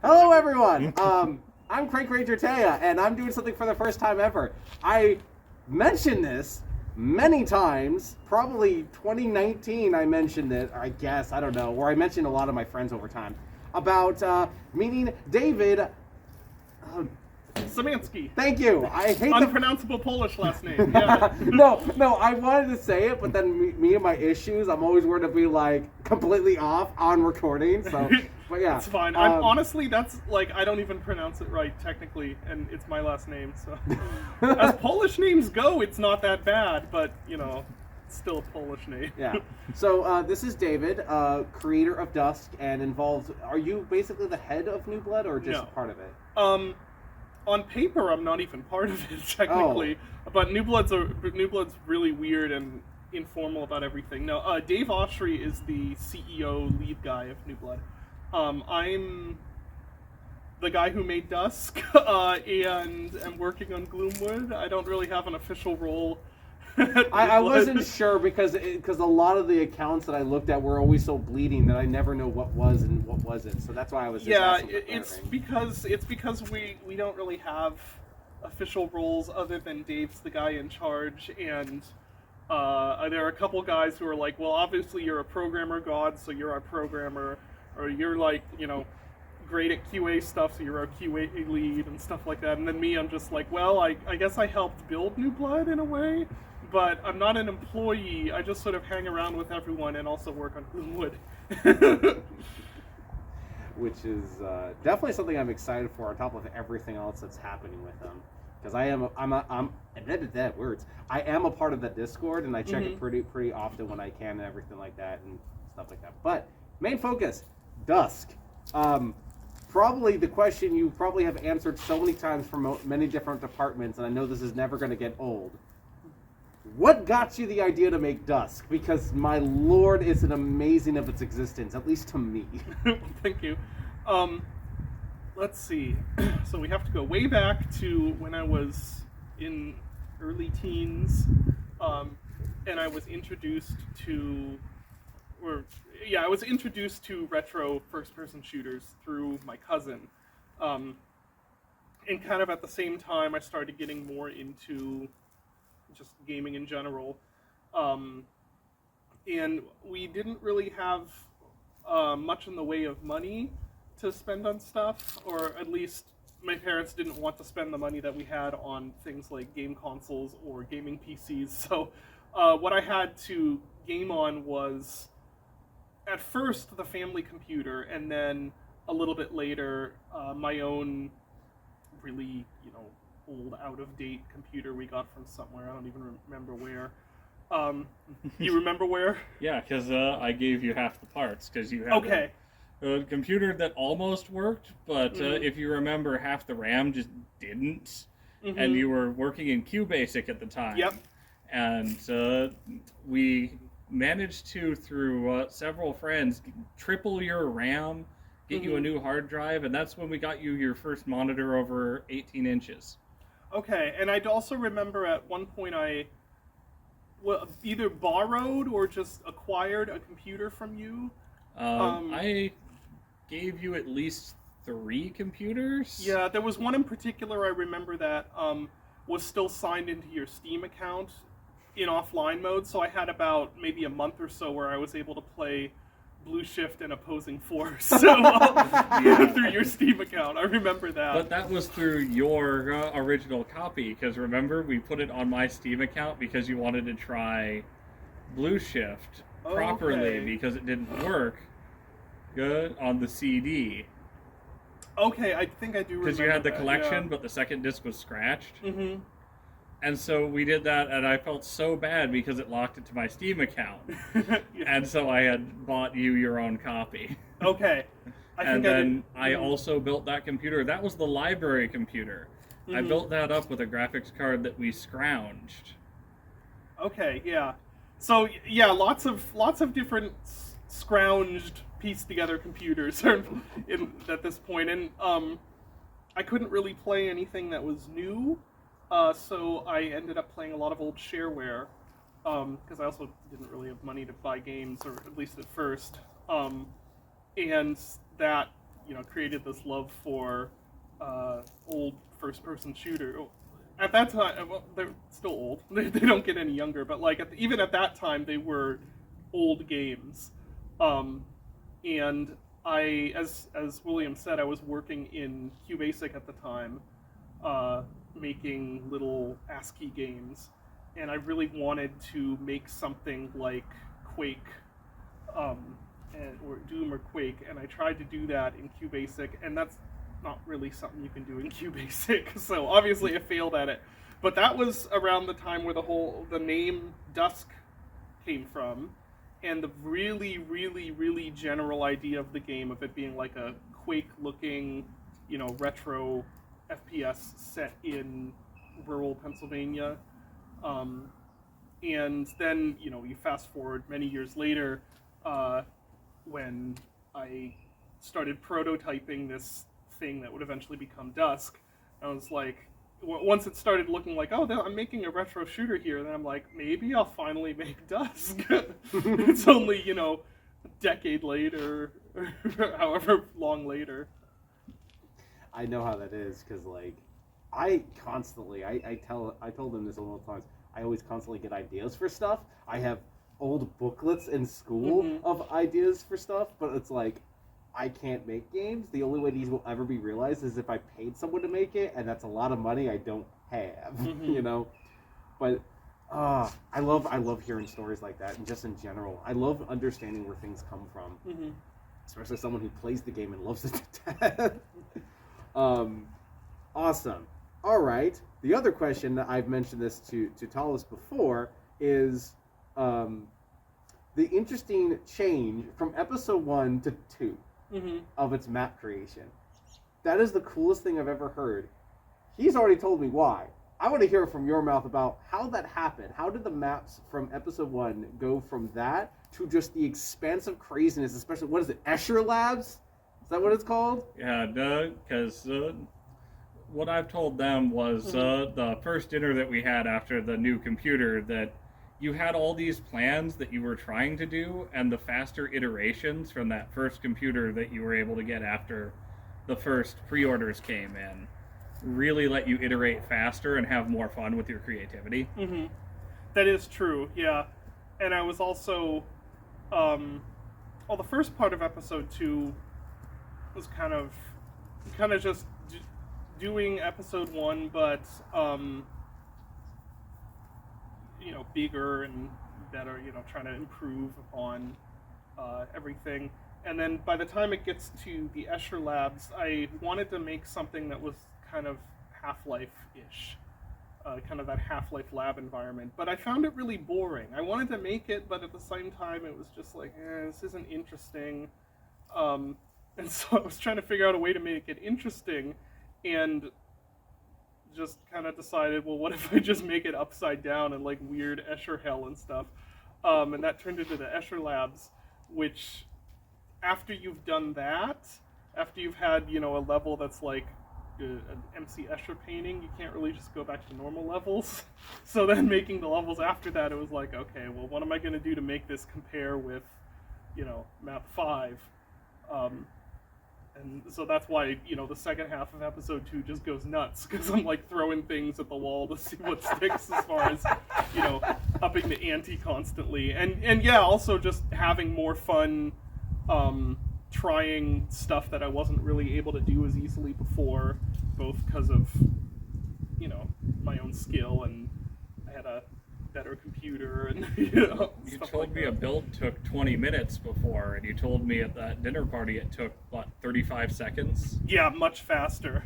Hello, everyone. I'm Crank Ranger Taya, and I'm doing something for the first time ever. I mentioned this many times. Probably 2019 I mentioned it, I guess, I don't know, or I mentioned a lot of my friends over time, about meeting David Szymanski. Thank you. I hate unpronounceable Polish last name. Yeah. no, I wanted to say it, but then me and my issues, I'm always worried to be like completely off on recording. So, but yeah, It's fine. I'm honestly, that's like I don't even pronounce it right technically, and it's my last name. So, as Polish names go, it's not that bad, but you know, it's still a Polish name. Yeah. So this is David, creator of Dusk, and involved. Are you basically the head of New Blood, or just No. part of it? On paper, I'm not even part of it technically, but New Blood's really weird and informal about everything. No, Dave Oshry is the CEO lead guy of New Blood. I'm the guy who made Dusk, and am working on Gloomwood. I don't really have an official role. I wasn't sure because a lot of the accounts that I looked at were always so bleeding that I never know what was and what wasn't. So that's why I was just asking for it's because we don't really have official roles other than Dave's the guy in charge, and there are a couple guys who are like, well, obviously you're a programmer god, so you're our programmer, or you're like, you know, great at QA stuff, so you're our QA lead and stuff like that. And then me, I'm just like, well, I guess I helped build New Blood in a way, but I'm not an employee. I just sort of hang around with everyone and also work on Gloomwood. Which is definitely something I'm excited for, on top of everything else that's happening with them. Because I am a part of the Discord, and I check it pretty often when I can and everything like that and stuff like that. But main focus, Dusk. Probably the question you probably have answered so many times from many different departments, and I know this is never going to get old. What got you the idea to make Dusk? Because my lord, is it amazing of its existence, at least to me. Thank you. Let's see. So we have to go way back to when I was in early teens, and I was introduced to retro first-person shooters through my cousin. And kind of at the same time, I started getting more into just gaming in general. And we didn't really have much in the way of money to spend on stuff, or at least my parents didn't want to spend the money that we had on things like game consoles or gaming PCs. So what I had to game on was, at first, the family computer, and then a little bit later, my own really, old, out-of-date computer we got from somewhere. I don't even remember where. You remember where? Yeah, because I gave you half the parts, because you had a computer that almost worked, but if you remember, half the RAM just didn't, and you were working in QBasic at the time. Yep. And we managed to, through several friends, triple your RAM, get you a new hard drive, and that's when we got you your first monitor over 18 inches. Okay, and I'd also remember at one point I either borrowed or just acquired a computer from you. I gave you at least 3 computers. Yeah, there was one in particular I remember that was still signed into your Steam account in offline mode, so I had about maybe a month or so where I was able to play Blue Shift and Opposing Force through your Steam account. I remember that. But that was through your original copy, because remember, we put it on my Steam account because you wanted to try Blue Shift properly because it didn't work good on the CD. Okay, I think I do remember because you had the that, collection, but the second disc was scratched. Mm-hmm. And so we did that, and I felt so bad because it locked it to my Steam account. And so I had bought you your own copy. Okay. I also built that computer. That was the library computer. I built that up with a graphics card that we scrounged. Okay, yeah. So yeah, lots of different scrounged, pieced together computers are at this point, and I couldn't really play anything that was new. So I ended up playing a lot of old shareware, because I also didn't really have money to buy games, or at least at first. And that, created this love for old first-person shooter. At that time, well, they're still old. They don't get any younger, but like even at that time, they were old games. And I, as William said, I was working in QBasic at the time, making little ASCII games, and I really wanted to make something like Quake, or Doom or Quake, and I tried to do that in QBasic, and that's not really something you can do in QBasic, so obviously I failed at it. But that was around the time where the name Dusk came from, and the really, really, really general idea of the game, of it being like a Quake-looking, retro FPS set in rural Pennsylvania. And then, you fast forward many years later, when I started prototyping this thing that would eventually become Dusk. I was like, once it started looking like, oh, I'm making a retro shooter here, then I'm like, maybe I'll finally make Dusk. It's only, a decade later, or however long later. I know how that is, because like, I constantly, I told them this a little times, I always constantly get ideas for stuff. I have old booklets in school of ideas for stuff, but it's like, I can't make games. The only way these will ever be realized is if I paid someone to make it, and that's a lot of money I don't have, But I love hearing stories like that, and just in general, I love understanding where things come from, especially someone who plays the game and loves it to death. Awesome. All right. The other question that I've mentioned this to Talis before is the interesting change from episode 1 to 2. Of its map creation. That is the coolest thing I've ever heard. He's already told me why. I want to hear from your mouth about how that happened. How did the maps from episode 1 go from that to just the expansive craziness, especially, what is it, Escher Labs? Is that what it's called? Yeah, because what I've told them was the first dinner that we had after the new computer, that you had all these plans that you were trying to do, and the faster iterations from that first computer that you were able to get after the first pre-orders came in really let you iterate faster and have more fun with your creativity. That is true, yeah. And I was also, the first part of episode 2 was kind of just doing episode 1, but bigger and better, trying to improve upon everything. And then by the time it gets to the Escher Labs, I wanted to make something that was kind of Half-Life-ish, kind of that Half-Life lab environment. But I found it really boring. I wanted to make it, but at the same time it was just like, this isn't interesting. And so I was trying to figure out a way to make it interesting, and just kind of decided, well, what if I just make it upside down and like weird Escher hell and stuff, and that turned into the Escher Labs, which after you've done that, after you've had a level that's like an MC Escher painting, you can't really just go back to normal levels. So then making the levels after that, it was like, okay, well, what am I going to do to make this compare with map 5? And so that's why, the second half of episode 2 just goes nuts, because I'm like throwing things at the wall to see what sticks, as far as, upping the ante constantly. And yeah, also just having more fun, trying stuff that I wasn't really able to do as easily before, both because of, my own skill, and I had a better computer, and You told like me that. a build took 20 minutes before, and you told me at that dinner party it took, 35 seconds? Yeah, much faster.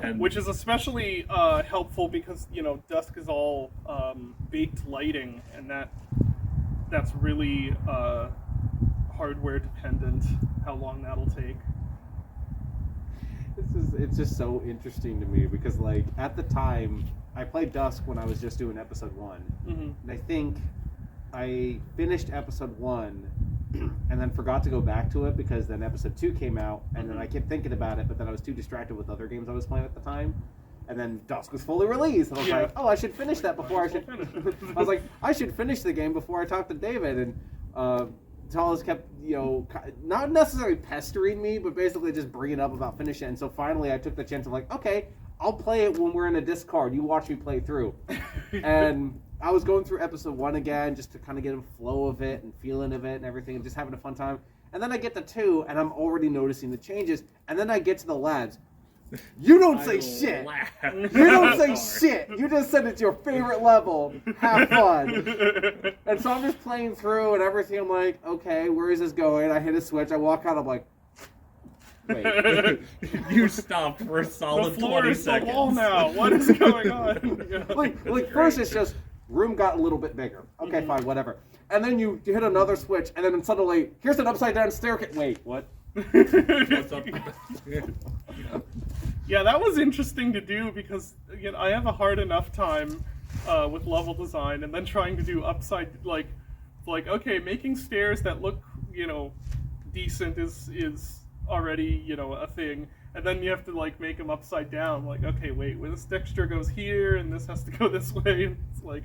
And Which is especially helpful because, Dusk is all baked lighting, and that's really hardware dependent, how long that'll take. It's just so interesting to me, because like at the time I played Dusk when I was just doing episode 1, and I think I finished episode 1 and then forgot to go back to it, because then episode 2 came out, and then I kept thinking about it, but then I was too distracted with other games I was playing at the time, and then Dusk was fully released, and I was like, oh, I should finish that before I should I was like, I should finish the game before I talk to David. And Talis kept, not necessarily pestering me, but basically just bringing up about finishing it. And so finally I took the chance of like, okay, I'll play it when we're in a Discord. You watch me play through. And I was going through episode 1 again just to kind of get a flow of it and feeling of it and everything and just having a fun time. And then I get to 2 and I'm already noticing the changes. And then I get to the labs. You don't say shit. You don't say shit. You just said it's your favorite level. Have fun. And so I'm just playing through and everything. I'm like, okay, where is this going? I hit a switch. I walk out. I'm like, wait. You stopped for a solid the floor 20 is seconds. The wall now. What is going on? Yeah. Like first it's just room got a little bit bigger. Okay, fine, whatever. And then you hit another switch, and then suddenly here's an upside down staircase. Wait, what? What's up? Yeah, that was interesting to do because I have a hard enough time with level design, and then trying to do upside like okay, making stairs that look decent is already a thing, and then you have to like make them upside down. Like, okay, wait, well, this texture goes here, and this has to go this way. It's like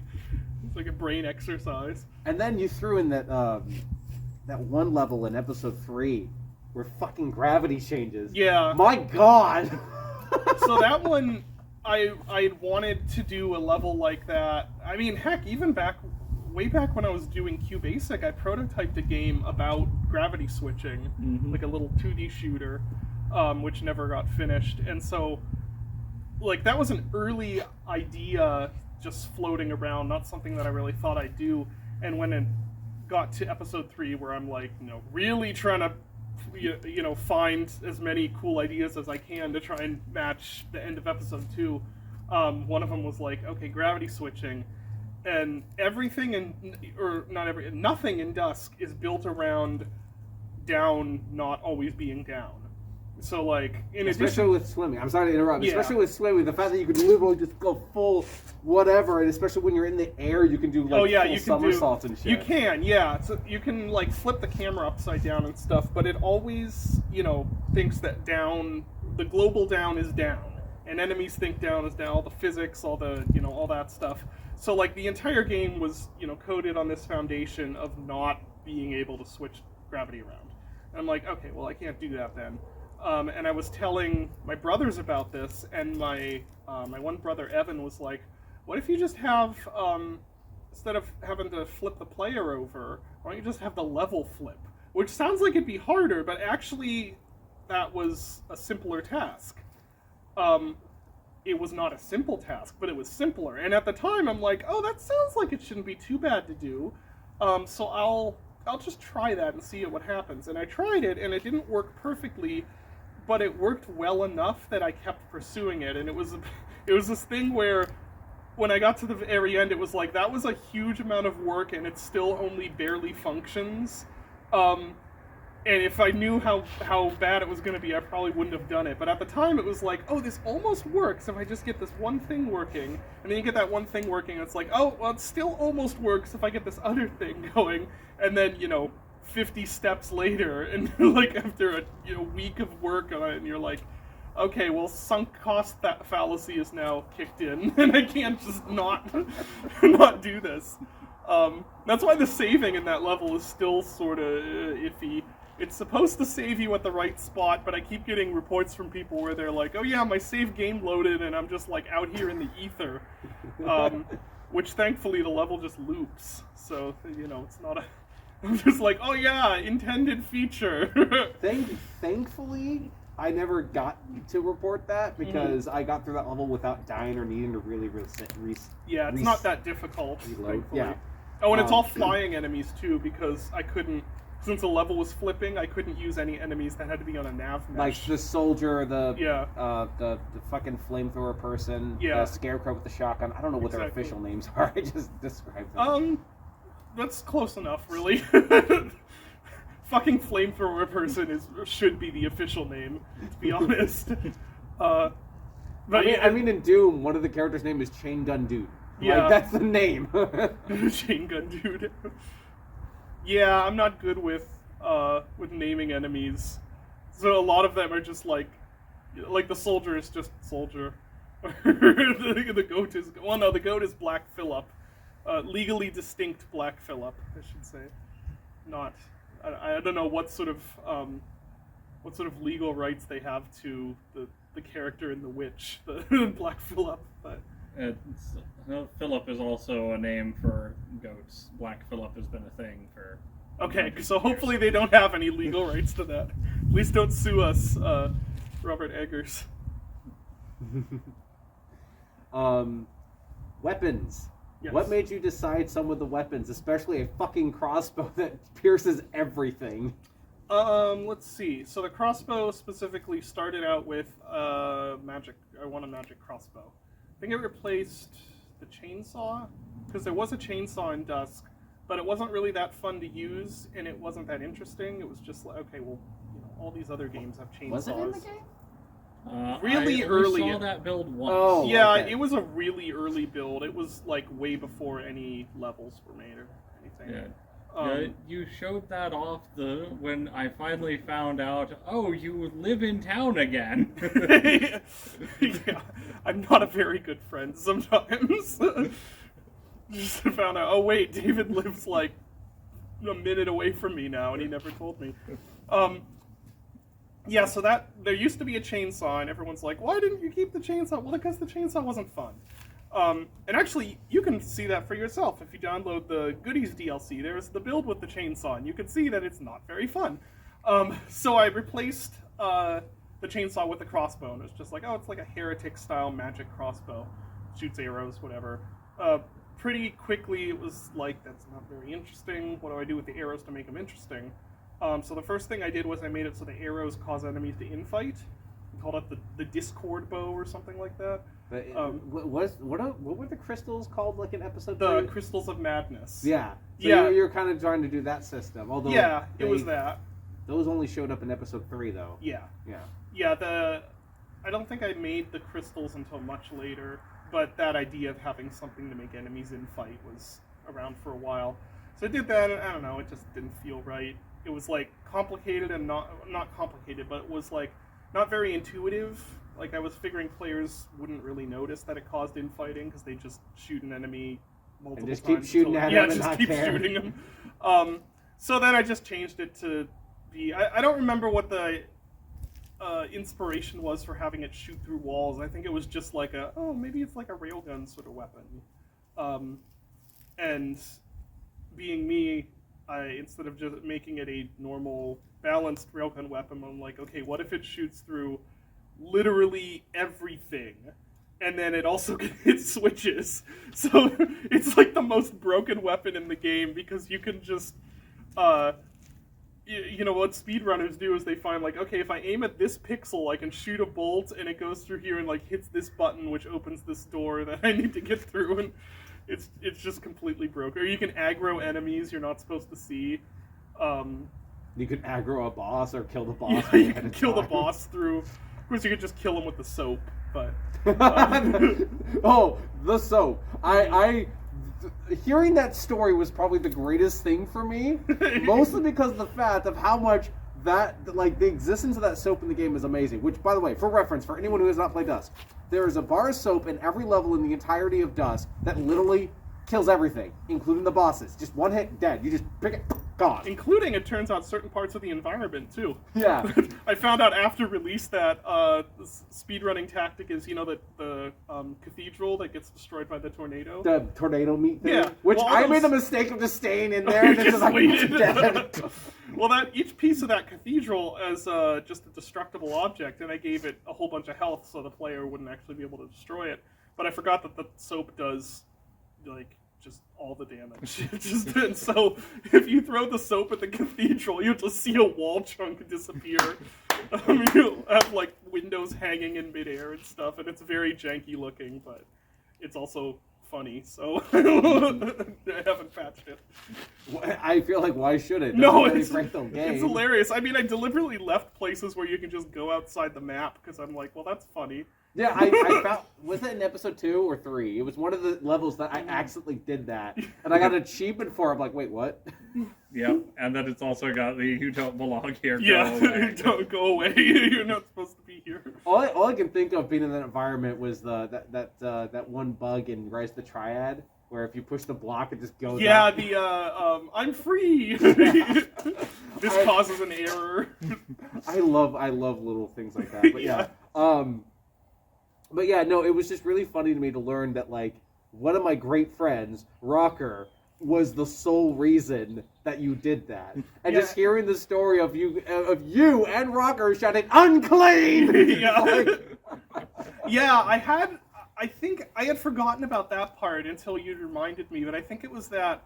a brain exercise. And then you threw in that one level in episode 3 where fucking gravity changes. Yeah. My God. So that one, I wanted to do a level like that. I mean, heck, even way back when I was doing QBasic, I prototyped a game about gravity switching, like a little 2D shooter, which never got finished. And so, like, that was an early idea just floating around, not something that I really thought I'd do. And when it got to episode 3, where I'm like, really trying to find as many cool ideas as I can to try and match the end of episode 2. One of them was like, okay, gravity switching, and nothing in Dusk is built around down not always being down. So like, especially with swimming. I'm sorry to interrupt. Yeah. Especially with swimming, the fact that you can literally just go full whatever, and especially when you're in the air, you can do like full somersaults and shit. You can, yeah. So you can like flip the camera upside down and stuff, but it always, thinks that down, the global down is down, and enemies think down is down. All the physics, all the all that stuff. So like the entire game was coded on this foundation of not being able to switch gravity around. And I'm like, okay, well I can't do that then. And I was telling my brothers about this, and my one brother, Evan, was like, what if you just have, instead of having to flip the player over, why don't you just have the level flip? Which sounds like it'd be harder, but actually that was a simpler task. It was not a simple task, but it was simpler. And at the time, I'm like, oh, that sounds like it shouldn't be too bad to do. So I'll just try that and see what happens. And I tried it, and it didn't work perfectly, but it worked well enough that I kept pursuing it. And it was this thing where when I got to the very end, it was like, that was a huge amount of work, and it still only barely functions. And if I knew how bad it was going to be, I probably wouldn't have done it. But at the time, it was like, oh, this almost works if I just get this one thing working. And then you get that one thing working, and it's like, oh, well, it still almost works if I get this other thing going. And then, 50 steps later, and like after a week of work on it, and you're like, okay, well, sunk cost fallacy is now kicked in, and I can't just not do this. That's why the saving in that level is still sort of iffy. It's supposed to save you at the right spot, but I keep getting reports from people where they're like, oh yeah, my save game loaded, and I'm just like out here in the ether. Which thankfully the level just loops, so it's not a... I'm just like, oh yeah, intended feature. Thankfully, I never got to report that because I got through that level without dying or needing to really yeah, it's not that difficult. Reload. Yeah. Oh, and it's all flying enemies too, because I couldn't, since the level was flipping, I couldn't use any enemies that had to be on a nav mesh. Like the soldier, the fucking flamethrower person, the scarecrow with the shotgun. I don't know what their official names are. I just described them. That's close enough, really. Fucking flamethrower person should be the official name, to be honest. But I mean, in Doom, one of the characters' name is Chain Gun Dude. Yeah, like, that's the name. Chain Gun Dude. Yeah, I'm not good with naming enemies. So a lot of them are just like the soldier is just soldier. The goat is Black Phillip. Legally distinct Black Phillip, I should say. Not I don't know what sort of legal rights they have to the character in The Witch, the Black Phillip, but Phillip is also a name for goats. Black Phillip has been a thing for. Okay, so hopefully they don't have any legal rights to that. Please don't sue us, Robert Eggers. Weapons. Yes. What made you decide some of the weapons, especially a fucking crossbow that pierces everything? Let's see. So the crossbow specifically started out with magic. I want a magic crossbow. I think it replaced the chainsaw, because there was a chainsaw in Dusk, but it wasn't really that fun to use, and it wasn't that interesting. It was just like, okay, well, all these other games have chainsaws. Was it in the game? Really I early. saw that build once. Oh, Yeah, okay. It was a really early build. It was like way before any levels were made or anything. Yeah. You showed that off when I finally found out, oh, you live in town again. Yeah, I'm not a very good friend sometimes. Just found out, oh wait, David lives like a minute away from me now, and he never told me. Yeah, so there used to be a chainsaw, and everyone's like, why didn't you keep the chainsaw? Well, because the chainsaw wasn't fun. And actually, you can see that for yourself. If you download the Goodies DLC, there's the build with the chainsaw, and you can see that it's not very fun. So I replaced the chainsaw with the crossbow, and it's just like, oh, it's like a heretic-style magic crossbow. Shoots arrows, whatever. Pretty quickly, it was like, that's not very interesting. What do I do with the arrows to make them interesting? So the first thing I did was I made it so the arrows cause enemies to infight. I called it the Discord bow or something like that. But what were the crystals called, like in episode 3? The Crystals of Madness. Yeah. So Yeah. You're kind of trying to do that system. Although Yeah, it was that. Those only showed up in episode 3, though. Yeah. Yeah. Yeah, I don't think I made the crystals until much later, but that idea of having something to make enemies infight was around for a while. So I did that, and I don't know, it just didn't feel right. It was like complicated and not complicated, but it was like not very intuitive. Like I was figuring players wouldn't really notice that it caused infighting because they just shoot an enemy multiple And just times. keep shooting at yeah, him and just not keep care. shooting them. So then I just changed it to be. I don't remember what the inspiration was for having it shoot through walls. I think it was just like maybe it's like a railgun sort of weapon. And being me, instead of just making it a normal balanced railgun weapon, I'm like, okay, what if it shoots through literally everything, and then it also hits switches? So it's like the most broken weapon in the game because you can just, you know, what speedrunners do is they find like, okay, if I aim at this pixel, I can shoot a bolt and it goes through here and like hits this button which opens this door that I need to get through, and it's just completely broken. Or you can aggro enemies you're not supposed to see. You could aggro a boss or kill the boss. Yeah, you can kill the boss through. Of course, you could just kill him with the soap, but. Oh, the soap! I hearing that story was probably the greatest thing for me, mostly because of the fact of how much that, like, the existence of that soap in the game is amazing. Which, by the way, for reference, for anyone who has not played Dusk, there is a bar of soap in every level in the entirety of Dusk that literally kills everything, including the bosses. Just one hit, dead. You just pick it, gone. Including, it turns out, certain parts of the environment, too. Yeah. I found out after release that the speedrunning tactic is, you know, that the cathedral that gets destroyed by the tornado. The tornado meat thing. Yeah. Which Well, I those- made the mistake of just staying in there and it's just like, waited. dead. Well, that each piece of that cathedral as just a destructible object, and I gave it a whole bunch of health so the player wouldn't actually be able to destroy it. But I forgot that the soap does, like, just all the damage. And so if you throw the soap at the cathedral, you'll just see a wall chunk disappear. You'll have like windows hanging in midair and stuff, and it's very janky looking, but it's also funny, so I haven't patched it. I feel like, why should it? No, Doesn't really it's break the game. hilarious. I mean, I deliberately left places where you can just go outside the map, because I'm like, well, that's funny. Yeah, I found, was it in episode 2 or 3? It was one of the levels that I accidentally did that. And I got an achievement for it. I'm like, wait, what? Yep, and then it's also got the "You don't belong here." Go Yeah, away. don't go away. You're not supposed to be here. All I can think of being in that environment was that one bug in Rise of the Triad where if you push the block, it just goes Yeah, up. the I'm free. This causes an error. I love little things like that. But yeah. But yeah, no, it was just really funny to me to learn that, like, one of my great friends, Rocker, was the sole reason that you did that. And just hearing the story of you and Rocker shouting, "Unclean!" Yeah. Yeah, I think I had forgotten about that part until you reminded me, but I think it was that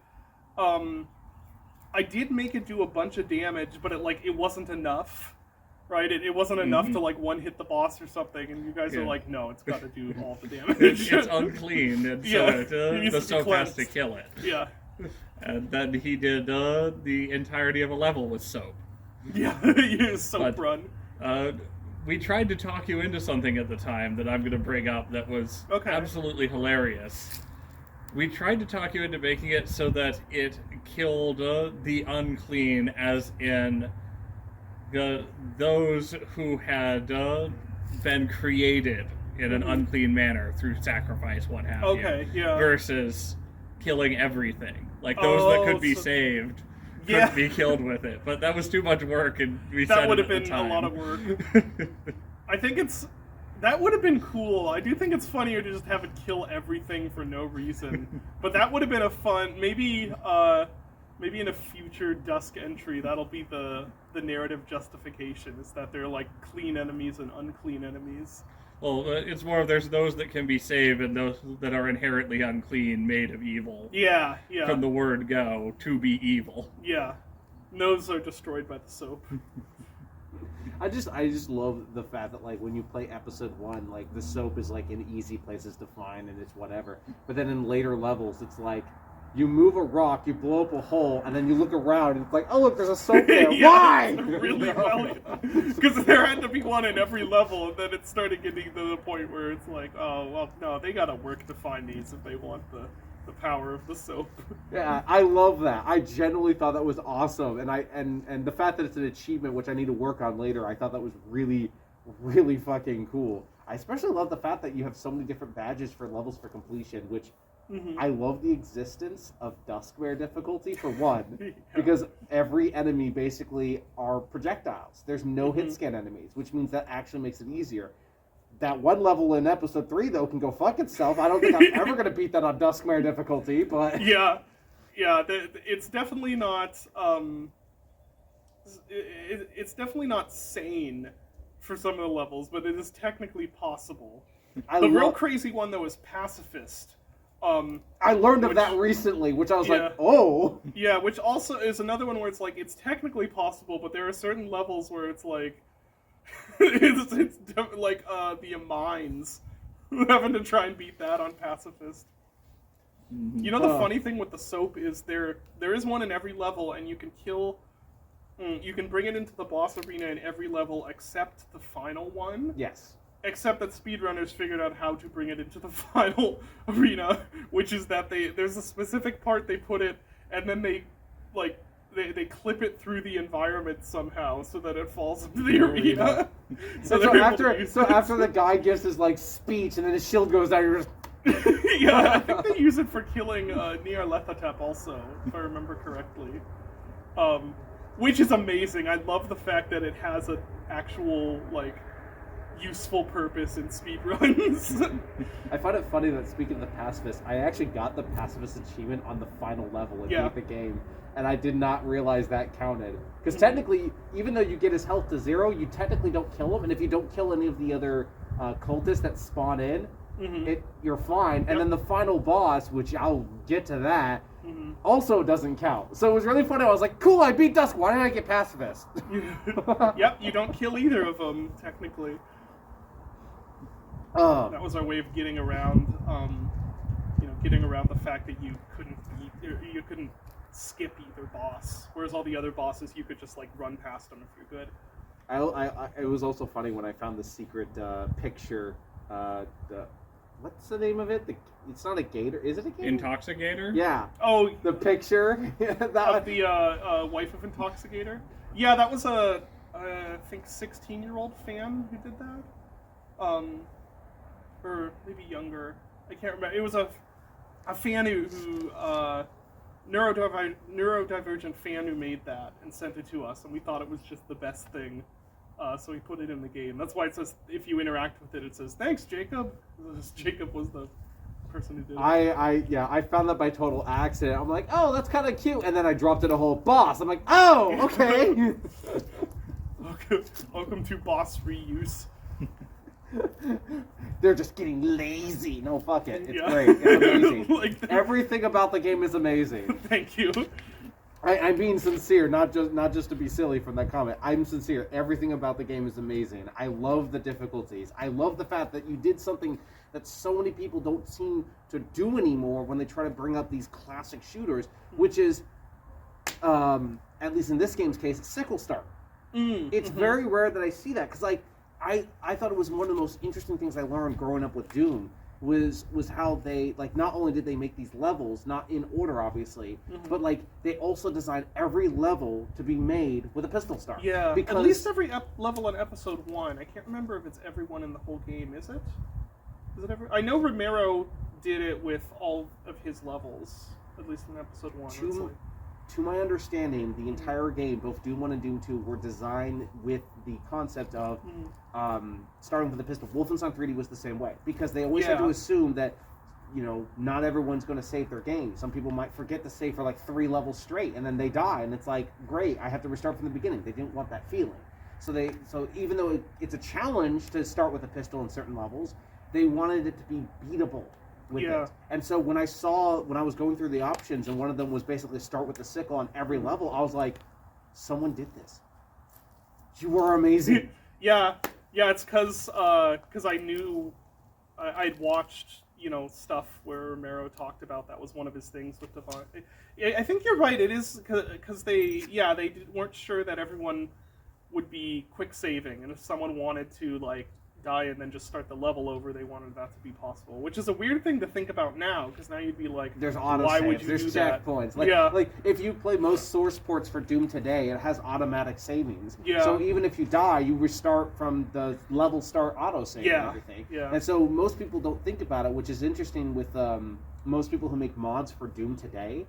I did make it do a bunch of damage, but it wasn't enough. Right? It wasn't enough to, like, one-hit the boss or something, and you guys are like, no, it's got to do all the damage. It's unclean, and so the soap has to kill it. Yeah. And then he did the entirety of a level with soap. Yeah, he was soap run. We tried to talk you into something at the time that I'm going to bring up that was absolutely hilarious. We tried to talk you into making it so that it killed the unclean, as in those who had been created in an unclean manner through sacrifice, what have you, versus killing everything. Like, those that could be saved could be killed with it. But that was too much work, and we said that would have at the been a time. lot of work. I think that would have been cool. I do think it's funnier to just have it kill everything for no reason. But that would have been a fun, maybe in a future Dusk entry, that'll be the narrative justification, is that they're like clean enemies and unclean enemies. Well, it's more of there's those that can be saved and those that are inherently unclean, made of evil. Yeah. From the word go, to be evil. Yeah. Those are destroyed by the soap. I just love the fact that, like, when you play episode 1, like, the soap is, like, in easy places to find and it's whatever. But then in later levels, it's like, you move a rock, you blow up a hole, and then you look around, and it's like, oh, look, there's a soap there. Why? Really well. Because there had to be one in every level, and then it started getting to the point where it's like, oh, well, no, they gotta work to find these if they want the power of the soap. Yeah, I love that. I genuinely thought that was awesome, and the fact that it's an achievement, which I need to work on later, I thought that was really, really fucking cool. I especially love the fact that you have so many different badges for levels for completion, which I love the existence of Duskmare difficulty, for one, because every enemy basically are projectiles. There's no hit scan enemies, which means that actually makes it easier. That one level in episode 3, though, can go fuck itself. I don't think I'm ever going to beat that on Duskmare difficulty, but... Yeah, it's definitely not, it's definitely not sane for some of the levels, but it is technically possible. The real crazy one, though, is Pacifist. I learned of that recently, which I was like, oh! Yeah, which also is another one where it's like, it's technically possible, but there are certain levels where it's like, it's like, the Amines, having to try and beat that on Pacifist. You know, the funny thing with the soap is there is one in every level, and you can you can bring it into the boss arena in every level except the final one. Yes. Except that speedrunners figured out how to bring it into the final arena, which is that there's a specific part they put it, and then they clip it through the environment somehow so that it falls into the arena. So after the guy gives his, like, speech and then his shield goes down, you're just... Yeah, I think they use it for killing Nyarlathotep also, if I remember correctly. Which is amazing. I love the fact that it has an actual, like, useful purpose in speedruns. I find it funny that, speaking of the Pacifist, I actually got the Pacifist achievement on the final level and beat the game, and I did not realize that counted. Because technically, even though you get his health to 0, you technically don't kill him, and if you don't kill any of the other cultists that spawn in, you're fine. And then the final boss, which I'll get to that, also doesn't count. So it was really funny. I was like, cool, I beat Dusk. Why did I get Pacifist? Yep, you don't kill either of them, technically. That was our way of getting around, getting around the fact that you couldn't skip either boss. Whereas all the other bosses, you could just, like, run past them if you're good. It was also funny when I found the secret picture. What's the name of it? It's not a gator. Is it a gator? Intoxicator? Yeah. Oh, the picture. Of the wife of Intoxicator. Yeah, that was I think 16-year-old fan who did that. Or maybe younger. I can't remember. It was a fan who neurodivergent fan who made that and sent it to us, and we thought it was just the best thing. So we put it in the game. That's why it says if you interact with it, it says thanks, Jacob. Jacob was the person who did it. I found that by total accident. I'm like, oh, that's kind of cute, and then I dropped in a whole boss. I'm like, oh, okay. Welcome to boss reuse. They're just getting lazy. No, fuck it. It's great. It's amazing. Everything about the game is amazing. Thank you. I'm being sincere, not just to be silly from that comment. I'm sincere. Everything about the game is amazing. I love the difficulties. I love the fact that you did something that so many people don't seem to do anymore when they try to bring up these classic shooters, which is, at least in this game's case, sickle start. It's very rare that I see that, because I thought it was one of the most interesting things I learned growing up with Doom was how they, not only did they make these levels, not in order obviously, but they also designed every level to be made with a pistol start. Yeah, because at least every level in episode 1. I can't remember if it's every one in the whole game, is it? Is it every? I know Romero did it with all of his levels, at least in episode 1. To my understanding, the entire game, both Doom 1 and Doom 2, were designed with the concept of starting with the pistol. Wolfenstein 3D was the same way, because they always had to assume that, not everyone's going to save their game. Some people might forget to save for 3 levels straight, and then they die, and it's like, great, I have to restart from the beginning. They didn't want that feeling. So even though it's a challenge to start with a pistol in certain levels, they wanted it to be beatable with it. And so when I was going through the options, and one of them was basically start with the sickle on every level, I was like, someone did this. You are amazing. Yeah, it's because I knew I'd watched stuff where Romero talked about that was one of his things with Divine. I think you're right. It is because they weren't sure that everyone would be quick saving, and if someone wanted to die and then just start the level over, they wanted that to be possible, which is a weird thing to think about now, because now you'd be like, there's auto why saves, would you there's do checkpoints. that? If you play most source ports for Doom today, it has automatic savings. Yeah. So even if you die, you restart from the level start auto save and everything. Yeah. And so most people don't think about it, which is interesting with most people who make mods for Doom today.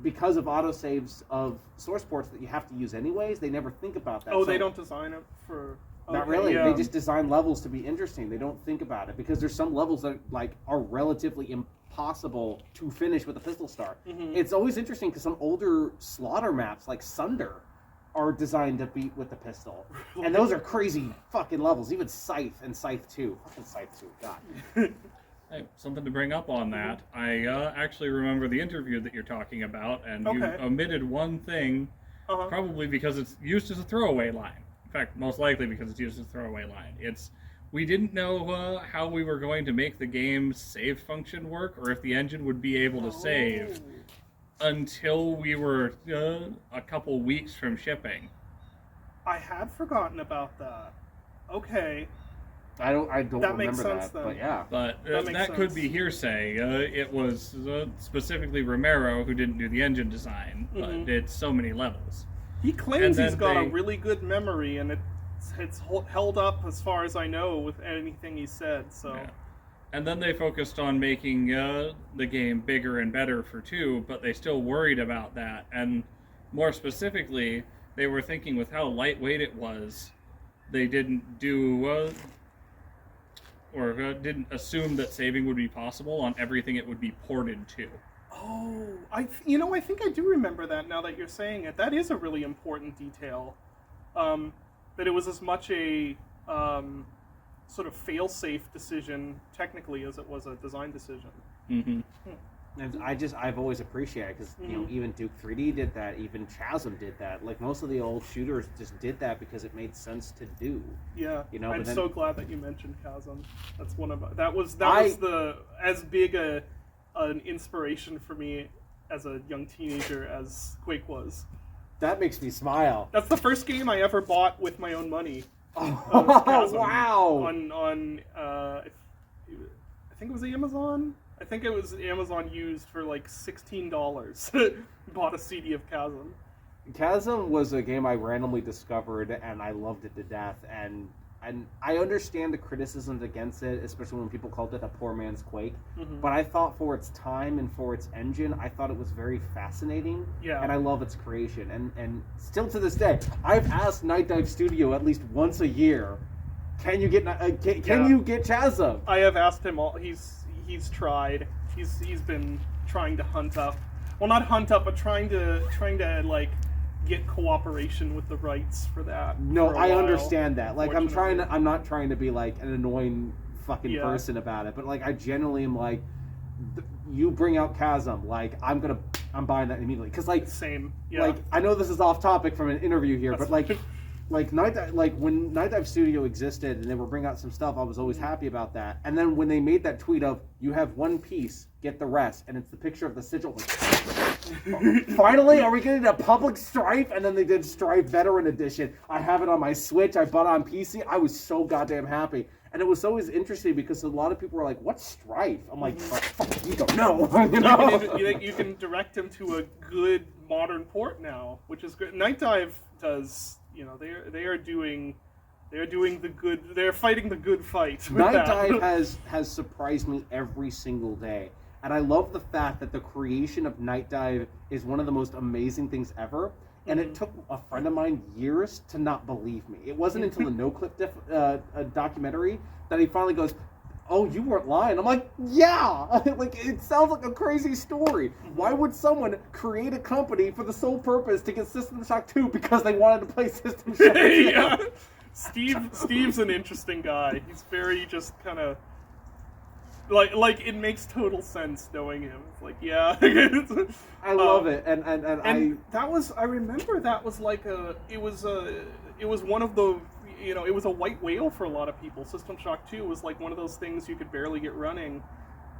Because of autosaves of source ports that you have to use anyways, they never think about that. They don't design it for... Not really. Yeah. They just design levels to be interesting. They don't think about it, because there's some levels that are relatively impossible to finish with a pistol start. It's always interesting because some older Slaughter maps, like Sunder, are designed to beat with the pistol, and those are crazy fucking levels. Even Scythe and Scythe 2, fucking Scythe 2, God. Hey, something to bring up on that. I actually remember the interview that you're talking about, and you omitted one thing, probably because it's used as a throwaway line. In fact, most likely because it's used as a throwaway line. We didn't know how we were going to make the game's save function work, or if the engine would be able to save, until we were a couple weeks from shipping. I had forgotten about that. Okay. I don't that remember makes sense, that, then. but yeah. But that could be hearsay. It was specifically Romero who didn't do the engine design, but did so many levels. He claims he's got a really good memory, and it's held up as far as I know with anything he said. So, and then they focused on making the game bigger and better for 2, but they still worried about that. And more specifically, they were thinking with how lightweight it was, they didn't do or didn't assume that saving would be possible on everything it would be ported to. Oh, I think I do remember that now that you're saying it. That is a really important detail. That it was as much a sort of fail-safe decision technically as it was a design decision. And I've always appreciated, because even Duke 3D did that, even Chasm did that. Most of the old shooters just did that because it made sense to do. Yeah, I'm so glad that you mentioned Chasm. That's one of that was as big an inspiration for me as a young teenager as Quake was. That makes me smile. That's the first game I ever bought with my own money. Oh, wow! On I think it was Amazon. I think it was Amazon used for $16. Bought a CD of Chasm. Chasm was a game I randomly discovered, and I loved it to death. And and I understand the criticisms against it, especially when people called it a poor man's Quake. But I thought for its time and for its engine, I thought it was very fascinating. Yeah. And I love its creation. And still to this day, I've asked Night Dive Studio at least once a year, can you get you get Chasm? I have asked him all. He's tried. He's been trying to hunt up. Well, not hunt up, but trying to like get cooperation with the rights for that. No, for a I while, understand that. Like, unfortunately. I'm not trying to be like an annoying fucking person about it, but like, I genuinely am like, you bring out Chasm, like, I'm buying that immediately. Cause like, same. Yeah. like, I know this is off topic from an interview here, That's but like, fine. like when Night Dive Studio existed and they were bringing out some stuff, I was always happy about that. And then when they made that tweet of, you have one piece, get the rest, and it's the picture of the sigil, like, finally, are we getting a public Strife? And then they did Strife Veteran Edition. I have it on my Switch, I bought it on PC, I was so goddamn happy. And it was always interesting because a lot of people were like, what's Strife? I'm like, fuck, you don't know. You know? You can direct him to a good modern port now, which is good. Night Dive does. You know, they are doing the good. They're fighting the good fight. Night Dive has surprised me every single day, and I love the fact that the creation of Night Dive is one of the most amazing things ever. And it took a friend of mine years to not believe me. It wasn't until the No Clip documentary that he finally goes, "Oh, you weren't lying." I'm like, "Yeah!" Like, it sounds like a crazy story. Why would someone create a company for the sole purpose to get System Shock 2 because they wanted to play System Shock 2? Yeah. Steve's an interesting guy. He's very just kind of like it makes total sense knowing him. It's like, yeah. I love it, and that was, I remember that was like it was one of the, you know, it was a white whale for a lot of people. System Shock 2 was like one of those things you could barely get running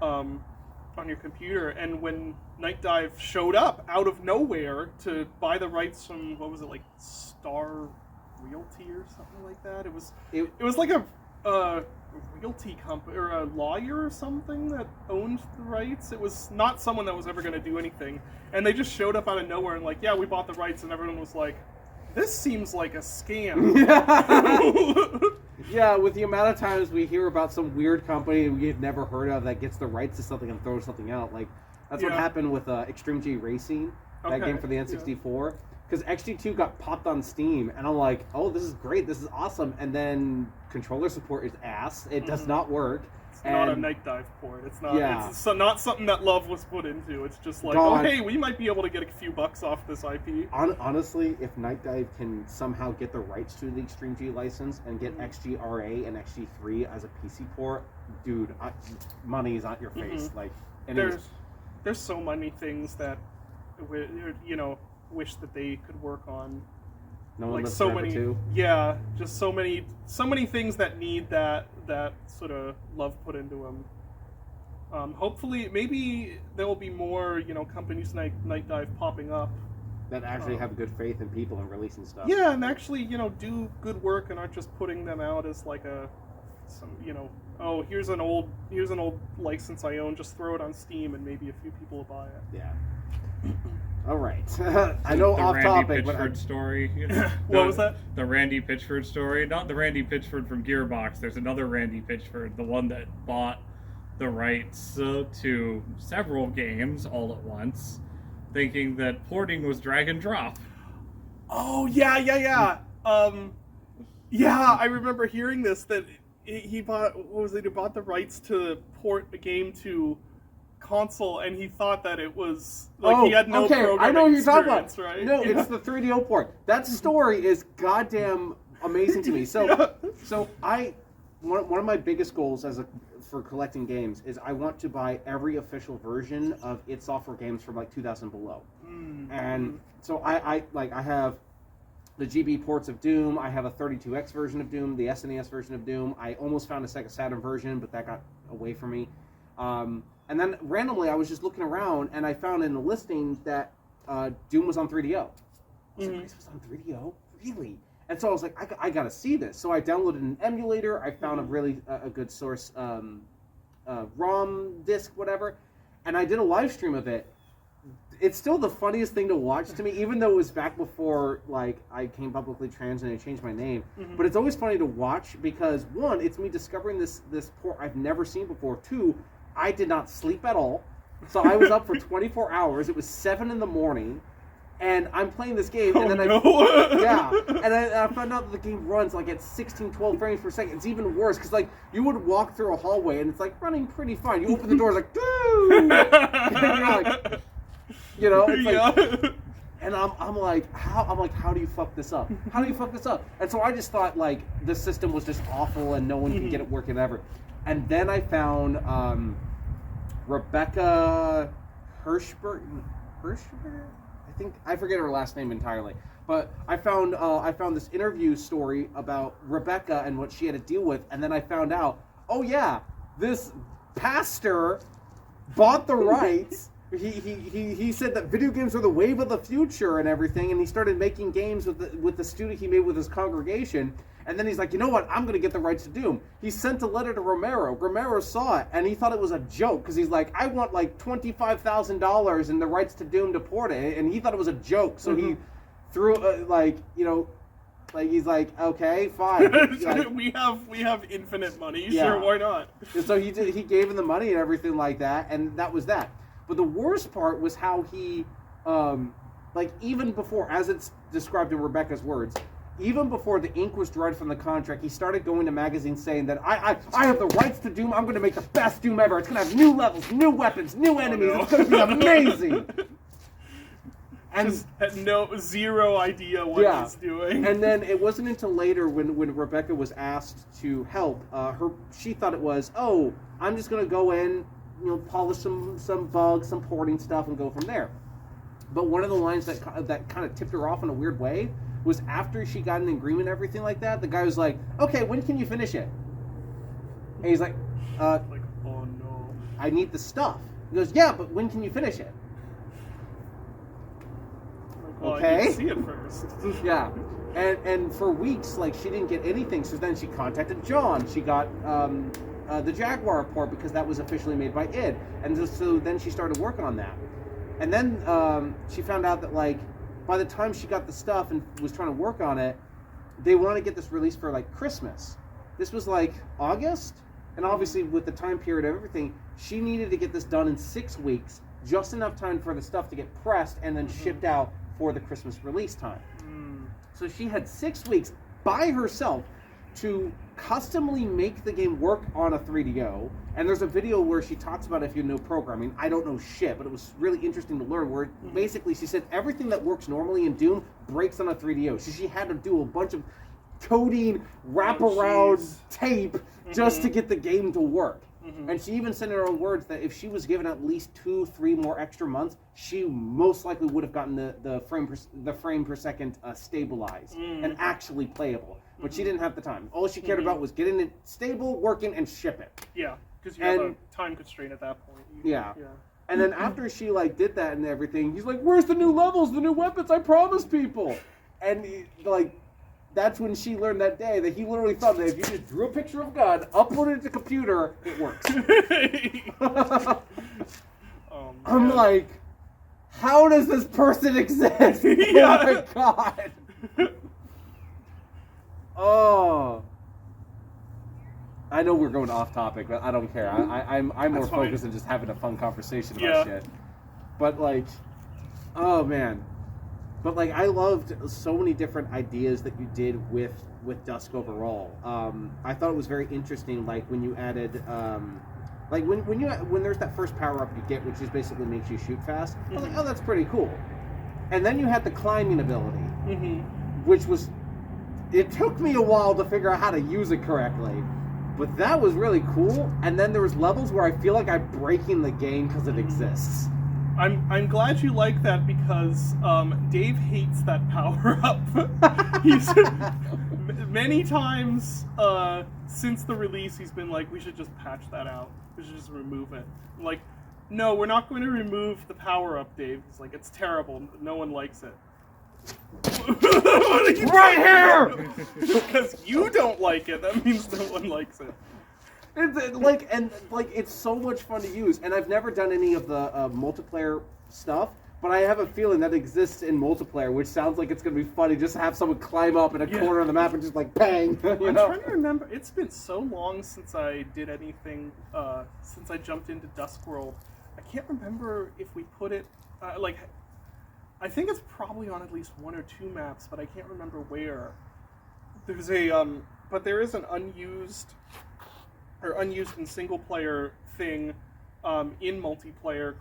on your computer. And when Night Dive showed up out of nowhere to buy the rights from, what was it, like Star Realty or something like that? It was like a realty company or a lawyer or something that owned the rights. It was not someone that was ever going to do anything. And they just showed up out of nowhere and like, yeah, we bought the rights, and everyone was like, this seems like a scam. Yeah, with the amount of times we hear about some weird company we had never heard of that gets the rights to something and throws something out, like that's what happened with Extreme G Racing, that game for the N64. Because XG2 got popped on Steam, and I'm like, oh, this is great, this is awesome, and then controller support is ass. It does not work. It's not a Night Dive port. It's not. Yeah. It's not something that love was put into. It's just like, oh, hey, we might be able to get a few bucks off this IP. Honestly, if Night Dive can somehow get the rights to the Extreme G license and get XGRA and XG3 as a PC port, dude, money is on your face. Like, and there's so many things that, you know, wish that they could work on. No one like lives so forever many, too. Yeah, just so many things that need that sort of love put into them. Hopefully, maybe there will be more, you know, companies like Night Dive popping up that actually have good faith in people and releasing stuff. Yeah, and actually, you know, do good work and aren't just putting them out as like some, you know, oh, here's an old license I own, just throw it on Steam and maybe a few people will buy it. Yeah. All right. I know the off Randy topic, Pitchford story. You know, what was that? The Randy Pitchford story. Not the Randy Pitchford from Gearbox. There's another Randy Pitchford, the one that bought the rights to several games all at once, thinking that porting was drag and drop. Oh, yeah. Yeah, I remember hearing this, that he bought, what was it, he bought the rights to port a game to console, and he thought that it was like he had no programming I know what you're talking about. Right? No, it's the 3DO port. That story is goddamn amazing to me. So, so one of my biggest goals for collecting games is I want to buy every official version of id Software games from like 2000 below. And so I have the GB ports of Doom. I have a 32X version of Doom, the SNES version of Doom. I almost found a Sega Saturn version, but that got away from me. And then randomly, I was just looking around, and I found in the listing that Doom was on 3DO. I was like, this was on 3DO? Really? And so I was like, I gotta see this. So I downloaded an emulator. I found a really a good source ROM disk, whatever, and I did a live stream of it. it's still the funniest thing to watch to me, even though it was back before like I came publicly trans and I changed my name. But it's always funny to watch because one, it's me discovering this port I've never seen before. Two, I did not sleep at all, so I was up for 24 hours. It was 7 a.m. And I'm playing this game, and then I found out that the game runs like at 16, 12 frames per second. It's even worse because like you would walk through a hallway and it's like running pretty fine. You open the doors like, and you're like, you know, it's like, and I'm like, how do you fuck this up? How do you fuck this up? And so I just thought like the system was just awful and no one could get it working ever. And then I found Rebecca Hirschberg. I forget her last name entirely, but I found this interview story about Rebecca and what she had to deal with, and then I found out, oh yeah, this pastor bought the rights. He said that video games are the wave of the future and everything, and he started making games with the student he made with his congregation. And then he's like, you know what? I'm going to get the rights to Doom. He sent a letter to Romero. Romero saw it, and he thought it was a joke because he's like, I want like $25,000 and the rights to Doom to port it. And he thought it was a joke. So he threw, he's like, okay, fine. Like, we have infinite money. Yeah. Sure, why not? And so he gave him the money and everything like that, and that was that. But the worst part was how he, even before, as it's described in Rebecca's words, even before the ink was dried from the contract, he started going to magazines saying that I have the rights to Doom. I'm going to make the best Doom ever. It's going to have new levels, new weapons, new enemies. It's going to be amazing. And just had zero idea what he's doing. And then it wasn't until later when Rebecca was asked to help, she thought it was, oh, I'm just going to go in, polish some bugs, some porting stuff, and go from there. But one of the lines that kind of tipped her off in a weird way was after she got an agreement and everything like that, the guy was like, okay, when can you finish it? And he's like, oh no. I need the stuff. He goes, yeah, but when can you finish it? Well, okay. I need to see it first. Yeah. And for weeks, like, she didn't get anything, so then she contacted John. She got the Jaguar report because that was officially made by id. And so then she started working on that. And then she found out that, like, by the time she got the stuff and was trying to work on it, they wanted to get this released for, like, Christmas. This was, like, August? And obviously, with the time period of everything, she needed to get this done in 6 weeks, just enough time for the stuff to get pressed and then shipped out for the Christmas release time. So she had 6 weeks by herself to customly make the game work on a 3DO. And there's a video where she talks about if you know programming. I don't know shit, but it was really interesting to learn where basically she said everything that works normally in Doom breaks on a 3DO. So she had to do a bunch of coding, wraparound tape just to get the game to work. And she even said in her own words that if she was given at least 2-3 more extra months, she most likely would have gotten the frame per second stabilized and actually playable. But she didn't have the time. All she cared about was getting it stable, working, and ship it. Yeah, because you have a time constraint at that point. Yeah. And then after she did that and everything, he's like, "Where's the new levels, the new weapons I promised people?" And that's when she learned that day that he literally thought that if you just drew a picture of God, uploaded it to the computer, it works. I'm like, how does this person exist? Oh my god. Oh. I know we're going off topic, but I don't care. I'm more focused on just having a fun conversation about shit. But oh man. But I loved so many different ideas that you did with Dusk overall. I thought it was very interesting, when you added, when there's that first power up you get, which just basically makes you shoot fast. I was like, oh, that's pretty cool. And then you had the climbing ability, which was, it took me a while to figure out how to use it correctly, but that was really cool. And then there was levels where I feel like I'm breaking the game because it exists. I'm glad you like that because Dave hates that power up. He's many times since the release he's been like, we should just patch that out. We should just remove it. I'm like, no, we're not going to remove the power up, Dave. He's like, it's terrible. No one likes it. Right here! Because you don't like it. That means no one likes it. It's so much fun to use, and I've never done any of the multiplayer stuff, But I have a feeling that exists in multiplayer, which sounds like it's going to be funny just to have someone climb up in a corner of the map and just like bang. I'm trying to remember. It's been so long since I did anything, since I jumped into Dusk World. I can't remember if we put it, I think it's probably on at least 1 or 2 maps, but I can't remember where. There's but there is an unused and single player thing in multiplayer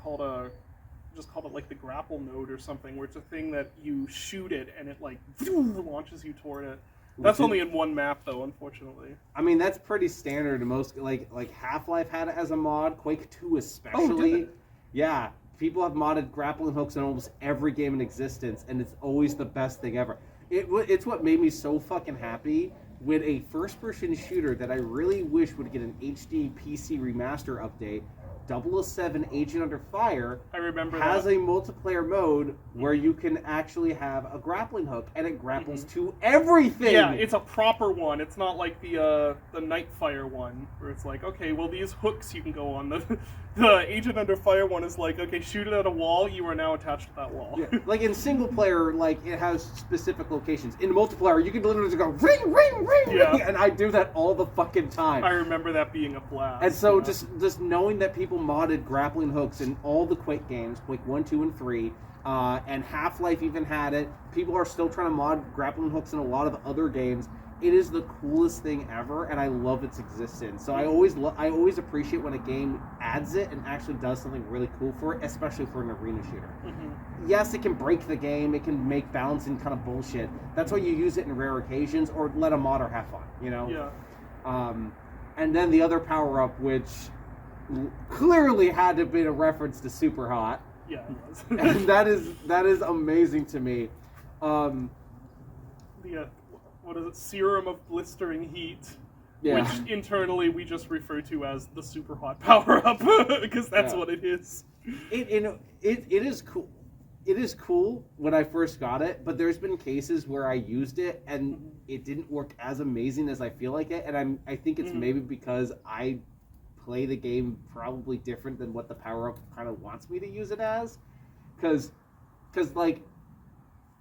just called it like the grapple node or something, where it's a thing that you shoot it and it like launches you toward it. That's only in 1 map though, unfortunately. I mean, that's pretty standard. Most like Half-Life had it as a mod, Quake 2 especially. Oh, did it? Yeah, people have modded grappling hooks in almost every game in existence, and it's always the best thing ever. It's what made me so fucking happy with a first-person shooter that I really wish would get an HD PC remaster update. 007 Agent Under Fire has a multiplayer mode where you can actually have a grappling hook, and it grapples to everything. Yeah, it's a proper one. It's not like the Nightfire one, where it's like, okay, well, these hooks you can go on. The Agent Under Fire one is like, okay, shoot it at a wall, you are now attached to that wall. Yeah. Like in single player, like it has specific locations. In multiplayer, you can literally just go ring, ring, ring, ring, and I do that all the fucking time. I remember that being a blast. And so just knowing that people modded grappling hooks in all the Quake games, Quake 1, 2, and 3, and Half-Life even had it. People are still trying to mod grappling hooks in a lot of other games. It is the coolest thing ever, and I love its existence. So I always appreciate when a game adds it and actually does something really cool for it, especially for an arena shooter. Yes, it can break the game, it can make balancing kind of bullshit. That's why you use it in rare occasions, or let a modder have fun, you know? Yeah. And then the other power-up, which clearly had to be a reference to Super Hot. Yeah, it was. And that is amazing to me. What is it? Serum of blistering heat. Yeah. Which internally we just refer to as the super hot power-up, because that's what it is. It is cool. It is cool when I first got it, but there's been cases where I used it and it didn't work as amazing as I feel like it, and I think it's maybe because I play the game probably different than what the power-up kind of wants me to use it as, because like,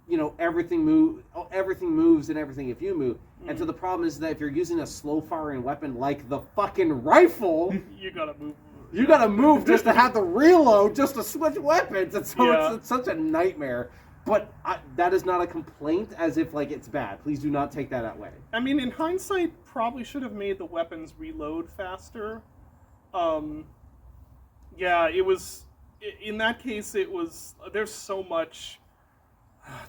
you know, everything moves and everything if you move. And so the problem is that if you're using a slow-firing weapon like the fucking rifle, you gotta move. You gotta move just to have the reload, just to switch weapons. And so it's such a nightmare. But that is not a complaint as if, like, it's bad. Please do not take that that way. I mean, in hindsight, probably should have made the weapons reload faster. Yeah, it was... In that case, it was... There's so much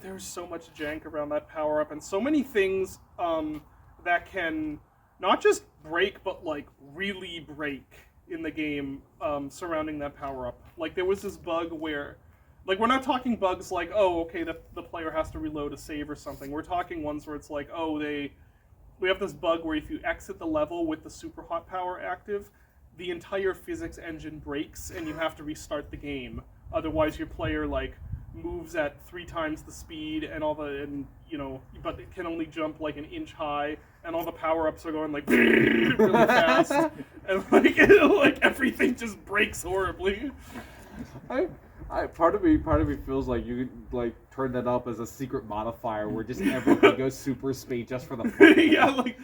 jank around that power-up, and so many things that can not just break, but, like, really break in the game surrounding that power-up. Like, there was this bug where... Like, we're not talking bugs like, oh, okay, the player has to reload a save or something. We're talking ones where it's like, oh, we have this bug where if you exit the level with the super hot power active, the entire physics engine breaks and you have to restart the game. Otherwise, your player, like, moves at 3 times the speed and but it can only jump like an inch high, and all the power-ups are going like really fast, and like everything just breaks horribly. Part of me feels like you could like turn that up as a secret modifier where just everything goes super speed just for the fun. Yeah, like,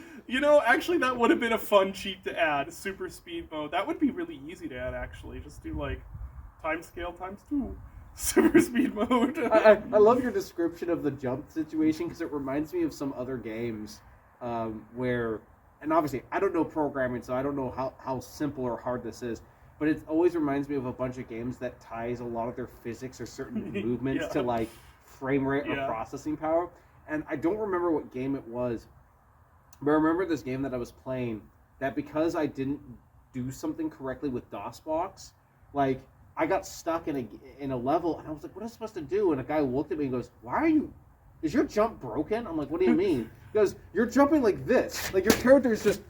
actually that would have been a fun cheat to add, super speed mode. That would be really easy to add, actually. Just do like timescale ×2. Super speed mode. I love your description of the jump situation because it reminds me of some other games where, and obviously I don't know programming, so I don't know how simple or hard this is, but it always reminds me of a bunch of games that ties a lot of their physics or certain movements to like frame rate or processing power. And I don't remember what game it was, but I remember this game that I was playing that because I didn't do something correctly with DOSBox, like, I got stuck in a level, and I was like, what am I supposed to do? And a guy looked at me and goes, is your jump broken? I'm like, what do you mean? He goes, you're jumping like this. Like, your character is just,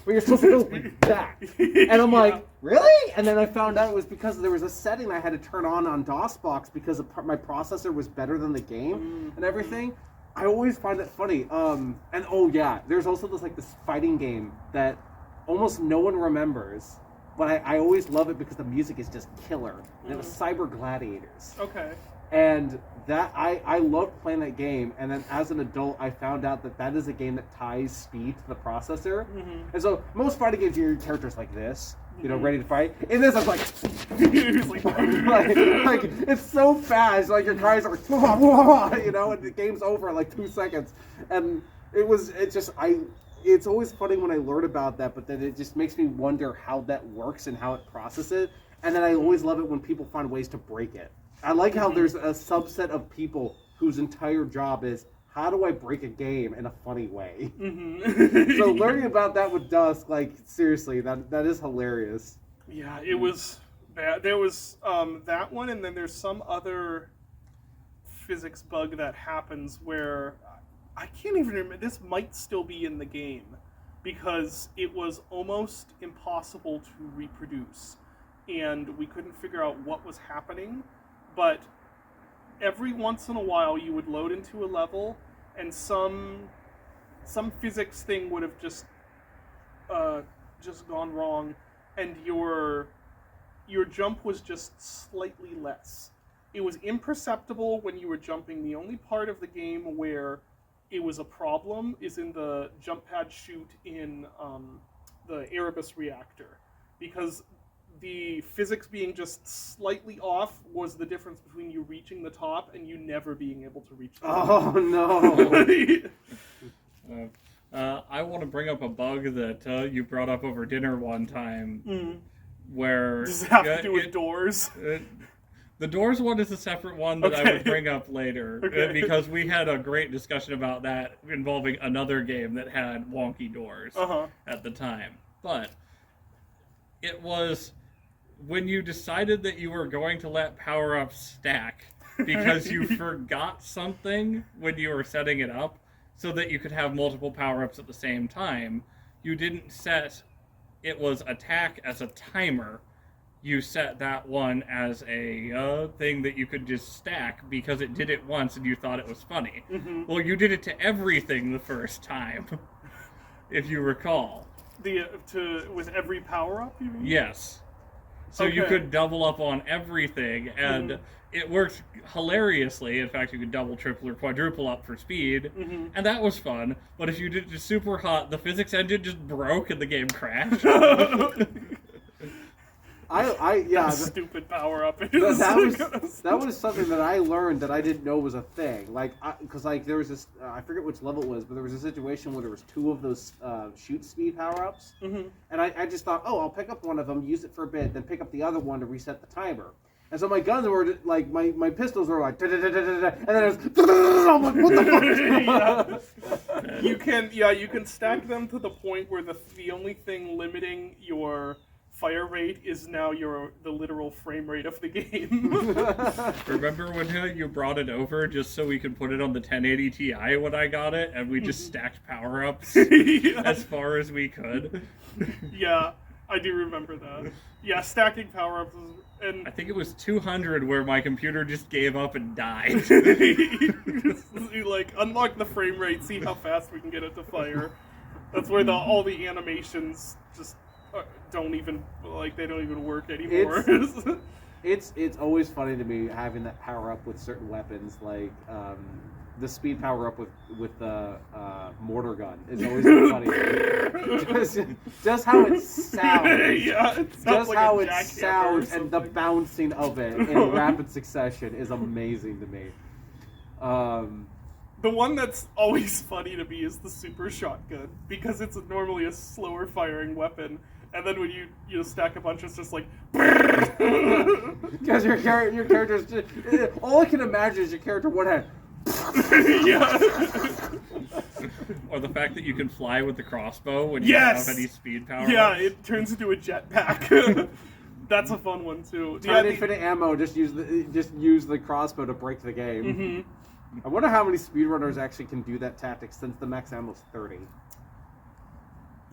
but you're supposed to go like that. And I'm like, really? And then I found out it was because there was a setting I had to turn on DOSBox because my processor was better than the game and everything. I always find it funny. And oh yeah, there's also this fighting game that almost no one remembers. But I always love it because the music is just killer. And it was Cyber Gladiators. Okay. And that I loved playing that game, and then as an adult, I found out that is a game that ties speed to the processor. Mm-hmm. And so most fighting games, your character's like this, you know, Mm-hmm. ready to fight. In this, I was like, It's like, like it's so fast. Like your cars are, you know, and the game's over in like 2 seconds. And it's always funny when I learn about that, but then it just makes me wonder how that works and how it processes it. And then I always love it when people find ways to break it. I like how there's a subset of people whose entire job is, how do I break a game in a funny way? Mm-hmm. So learning about that with Dusk, like, seriously, that is hilarious. Yeah, it was bad. There was that one, and then there's some other physics bug that happens where I can't even remember. This might still be in the game because it was almost impossible to reproduce, and we couldn't figure out what was happening. But every once in a while, you would load into a level, and some physics thing would have just gone wrong, and your jump was just slightly less. It was imperceptible when you were jumping. The only part of the game where it was a problem is in the jump pad shoot in the Erebus reactor, because the physics being just slightly off was the difference between you reaching the top and you never being able to reach the top. Oh, no. I want to bring up a bug that you brought up over dinner one time, where Does it have to do with doors? The doors one is a separate one that I would bring up later, because we had a great discussion about that involving another game that had wonky doors at the time. But it was when you decided that you were going to let power-ups stack because you forgot something when you were setting it up so that you could have multiple power-ups at the same time. You didn't set it was attack as a timer. You set that one as a thing that you could just stack because it did it once and you thought it was funny. Mm-hmm. Well, you did it to everything the first time, if you recall. With every power-up, you mean? Yes. So you could double up on everything, and it worked hilariously. In fact, you could double, triple, or quadruple up for speed, and that was fun. But if you did it just super hot, the physics engine just broke and the game crashed. Stupid power up. That was something that I learned that I didn't know was a thing. Like, because there was this, I forget which level it was, but there was a situation where there was 2 of those shoot speed power ups, and I just thought, oh, I'll pick up one of them, use it for a bit, then pick up the other one to reset the timer. And so my guns were like, my pistols were like, and then it was, I'm like, what the fuck? You can stack them to the point where the only thing limiting your fire rate is now the literal frame rate of the game. Remember when you brought it over just so we could put it on the 1080 Ti when I got it, and we just stacked power-ups as far as we could? Yeah, I do remember that. Yeah, stacking power-ups and I think it was 200 where my computer just gave up and died. you like unlock the frame rate, see how fast we can get it to fire. That's where all the animations just don't even work anymore. It's always funny to me having that power up with certain weapons, like the speed power up with the mortar gun is always funny. just how it sounds. Yeah, it sounds just like how a it jackhammer sounds and the bouncing of it in rapid succession is amazing to me. The one that's always funny to me is the super shotgun, because it's normally a slower firing weapon, and then when you stack a bunch, it's just like because your character's just, all I can imagine is your character one hand. Yeah. Or the fact that you can fly with the crossbow when you don't have any speed power. Yeah, it turns into a jetpack. That's a fun one too. Infinite ammo. Just use the crossbow to break the game. Mm-hmm. I wonder how many speedrunners actually can do that tactic since the max ammo is 30.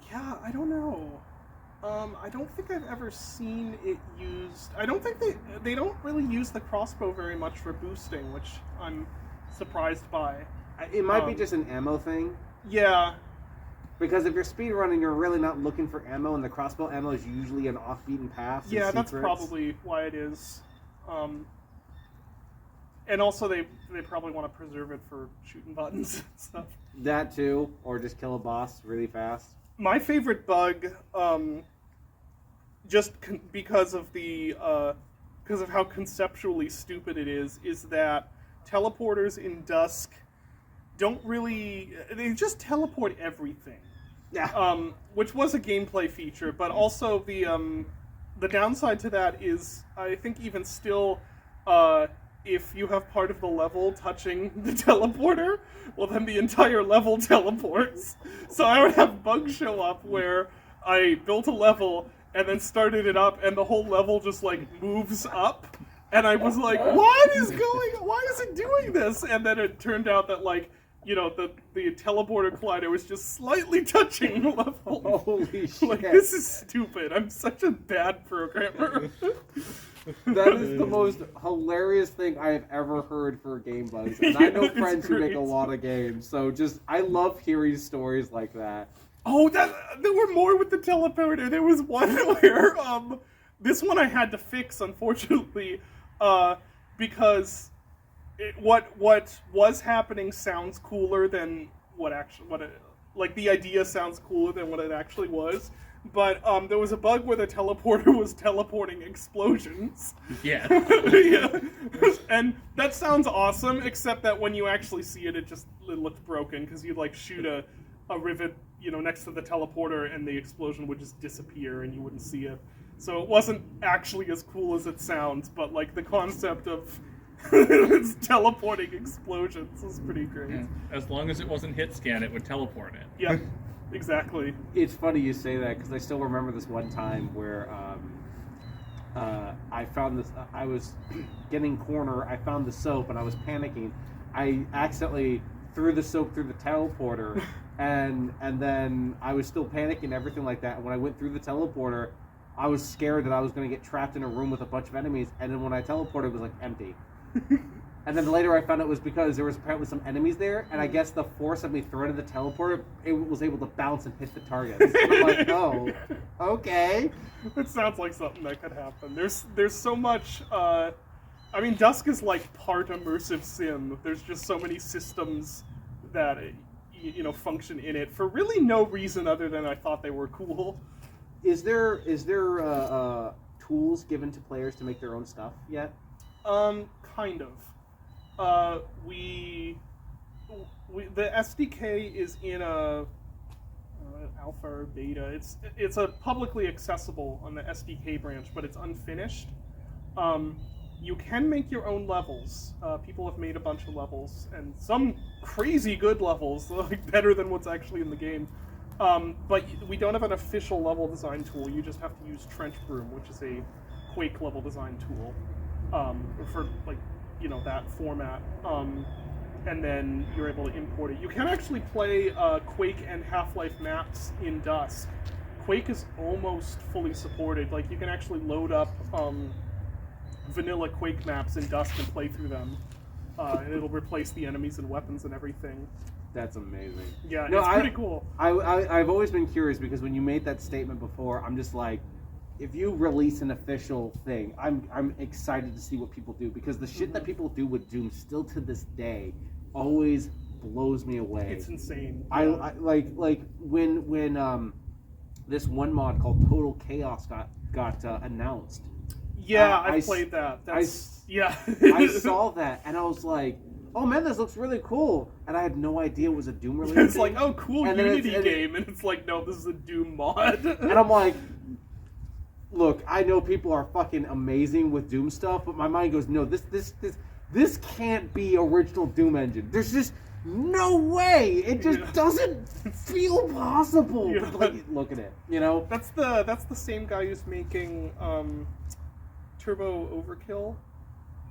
Yeah, I don't know. I don't think I've ever seen it used. I don't think they don't really use the crossbow very much for boosting, which I'm surprised by. It might be just an ammo thing. Yeah. Because if you're speedrunning, you're really not looking for ammo, and the crossbow ammo is usually an off-beaten path. Yeah, that's probably why it is. And also, they probably want to preserve it for shooting buttons and stuff. That too, or just kill a boss really fast. My favorite bug, because of how conceptually stupid it is that teleporters in Dusk don't really... They just teleport everything. Yeah. Which was a gameplay feature, but also the downside to that is, I think even still, if you have part of the level touching the teleporter, well then the entire level teleports. So I would have bugs show up where I built a level and then started it up and the whole level just like moves up. And I was like, why is it doing this? And then it turned out that like, the teleporter collider was just slightly touching the level. Holy shit. Like, this is stupid. I'm such a bad programmer. That is the most hilarious thing I have ever heard for game bugs. And I know friends who make a lot of games, so I love hearing stories like that. Oh, there were more with the teleporter. There was one where, this one I had to fix, unfortunately, because what was happening sounds cooler than the idea sounds cooler than what it actually was. But there was a bug where the teleporter was teleporting explosions. Yeah. Yeah. And that sounds awesome, except that when you actually see it, it looked broken, because you'd like shoot a rivet, next to the teleporter, and the explosion would just disappear and you wouldn't see it. So it wasn't actually as cool as it sounds, but like the concept of it's teleporting explosions is pretty great. Yeah. As long as it wasn't hit scan, it would teleport it. Yeah, exactly. It's funny you say that, because I still remember this one time where I found this. I was getting corner. I found the soap, and I was panicking. I accidentally threw the soap through the teleporter, and then I was still panicking, everything like that. And when I went through the teleporter, I was scared that I was going to get trapped in a room with a bunch of enemies. And then when I teleported, it was like empty. And then later I found it was because there was apparently some enemies there, and I guess the force of me throwing the teleporter, it was able to bounce and hit the target. So I'm like, oh, okay. It sounds like something that could happen. There's so much. Dusk is like part immersive sim. There's just so many systems that function in it for really no reason other than I thought they were cool. Is there tools given to players to make their own stuff yet? Kind of. The SDK is in a alpha or beta. It's a publicly accessible on the SDK branch, but it's unfinished. You can make your own levels. People have made a bunch of levels, and some crazy good levels, like better than what's actually in the game. But we don't have an official level design tool. You just have to use Trench Broom, which is a Quake level design tool, for that format. And then you're able to import it. You can actually play Quake and Half-Life maps in Dusk. Quake is almost fully supported. Like, you can actually load up vanilla Quake maps in Dusk and play through them. And it'll replace the enemies and weapons and everything. That's amazing. Yeah, it's pretty cool. I've always been curious, because when you made that statement before, I'm just like, if you release an official thing, I'm excited to see what people do, because the shit that people do with Doom still to this day always blows me away. It's insane. I like when this one mod called Total Chaos got announced. Yeah, I played that. I saw that and I was like, oh man, this looks really cool, and I had no idea it was a Doom release. It's like, oh cool, and Unity game, and it's like, no, this is a Doom mod. And I'm like, look, I know people are fucking amazing with Doom stuff, but my mind goes, no, this can't be original Doom engine. There's just no way. It just doesn't feel possible. Yeah. But, like, look at it, That's the same guy who's making Turbo Overkill.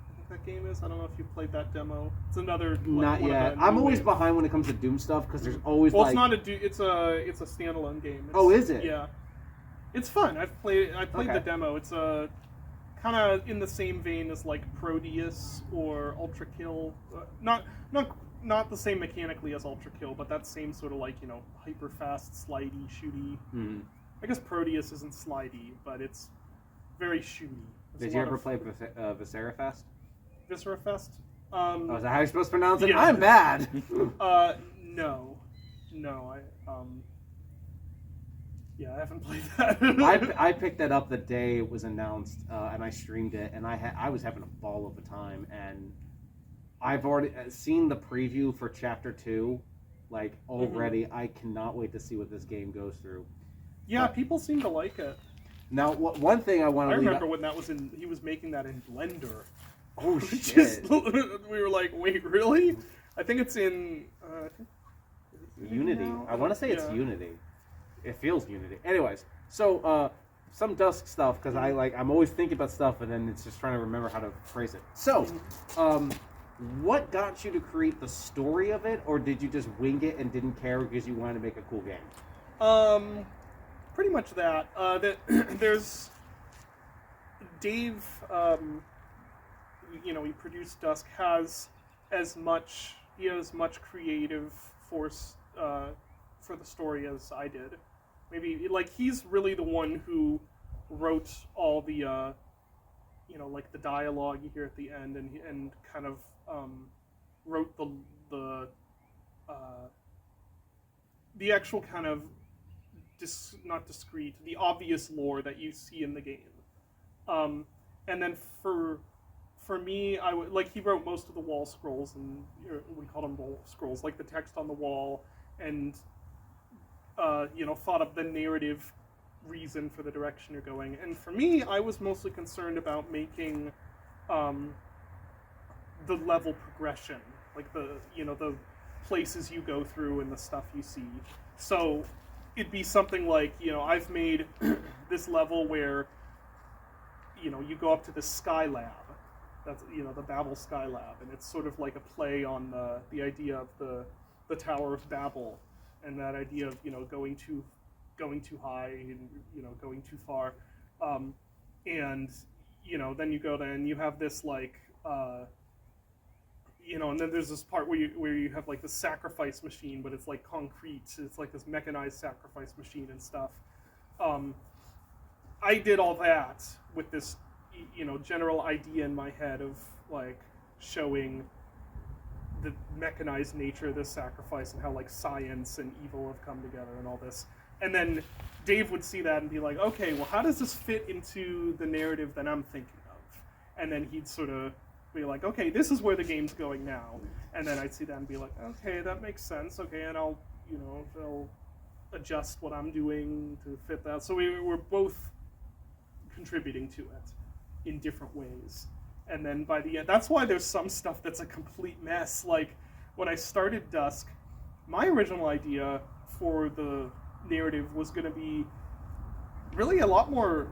I think that game is. I don't know if you played that demo. It's another. Not yet. I'm always behind when it comes to Doom stuff, because there's always it's not a Doom. It's a standalone game. Is it? Yeah. It's fun. I played Okay. the demo. It's kind of in the same vein as like Proteus or Ultra Kill. Not the same mechanically as Ultra Kill, but that same sort of like hyper fast, slidey, shooty. Mm-hmm. I guess Proteus isn't slidey, but it's very shooty. Did you ever play Viscera Fest? Viscera Fest? Oh, is that how you're supposed to pronounce it? Yeah. I'm bad. No, yeah, I haven't played that. I picked that up the day it was announced, and I streamed it, and I was having a ball of a time, and I've already seen the preview for Chapter 2, like, already. I cannot wait to see what this game goes through. Yeah, people seem to like it. Now, one thing I want to remember when that was he was making that in Blender. Oh, shit. We were like, wait, really? I think it's in... Unity. I want to say it's Unity. It feels Unity. Anyways, so some Dusk stuff, because I'm always thinking about stuff, and then it's just trying to remember how to phrase it. So, what got you to create the story of it, or did you just wing it and didn't care because you wanted to make a cool game? Pretty much that. There's Dave. He produced Dusk. Has as much creative force for the story as I did. Maybe he's really the one who wrote all the the dialogue you hear at the end, and kind of wrote the actual kind of not discrete, the obvious lore that you see in the game. And then for me, I would he wrote most of the wall scrolls, and we call them wall scrolls, like the text on the wall, and thought of the narrative reason for the direction you're going. And for me, I was mostly concerned about making the level progression, like the places you go through and the stuff you see. So it'd be something like, I've made this level where you go up to the Sky Lab. That's the Babel Sky Lab, and it's sort of like a play on the idea of the Tower of Babel, and that idea of going too high and going too far, and then you go there and you have this and then there's this part where you have the sacrifice machine, but it's concrete. It's this mechanized sacrifice machine and stuff. I did all that with this general idea in my head of showing the mechanized nature of this sacrifice and how science and evil have come together and all this. And then Dave would see that and be like, okay, well, how does this fit into the narrative that I'm thinking of? And then he'd sort of be like, okay, this is where the game's going now. And then I'd see that and be like, okay, that makes sense. Okay, and I'll adjust what I'm doing to fit that. So we were both contributing to it in different ways. And then by the end, that's why there's some stuff that's a complete mess. When I started Dusk, my original idea for the narrative was going to be really a lot more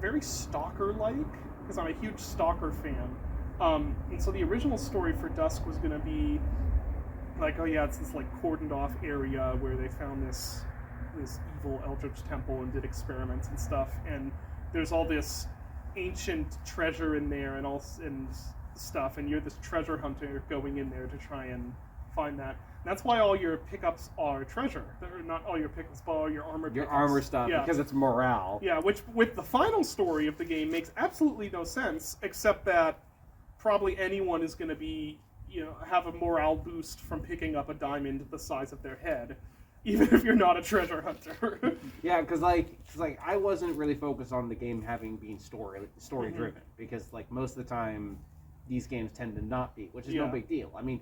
very Stalker-like, because I'm a huge Stalker fan. And so the original story for Dusk was going to be it's this cordoned off area where they found this evil Eldritch temple and did experiments and stuff, and there's all this ancient treasure in there and stuff, and you're this treasure hunter going in there to try and find that. And that's why all your pickups are treasure. They're not all your pickups, but all your armor pickups. Your armor stuff, because it's morale. Yeah, which with the final story of the game makes absolutely no sense, except that probably anyone is going to be, have a morale boost from picking up a diamond the size of their head, even if you're not a treasure hunter. Yeah, because I wasn't really focused on the game being story driven, because most of the time these games tend to not be, which is no big deal. I mean,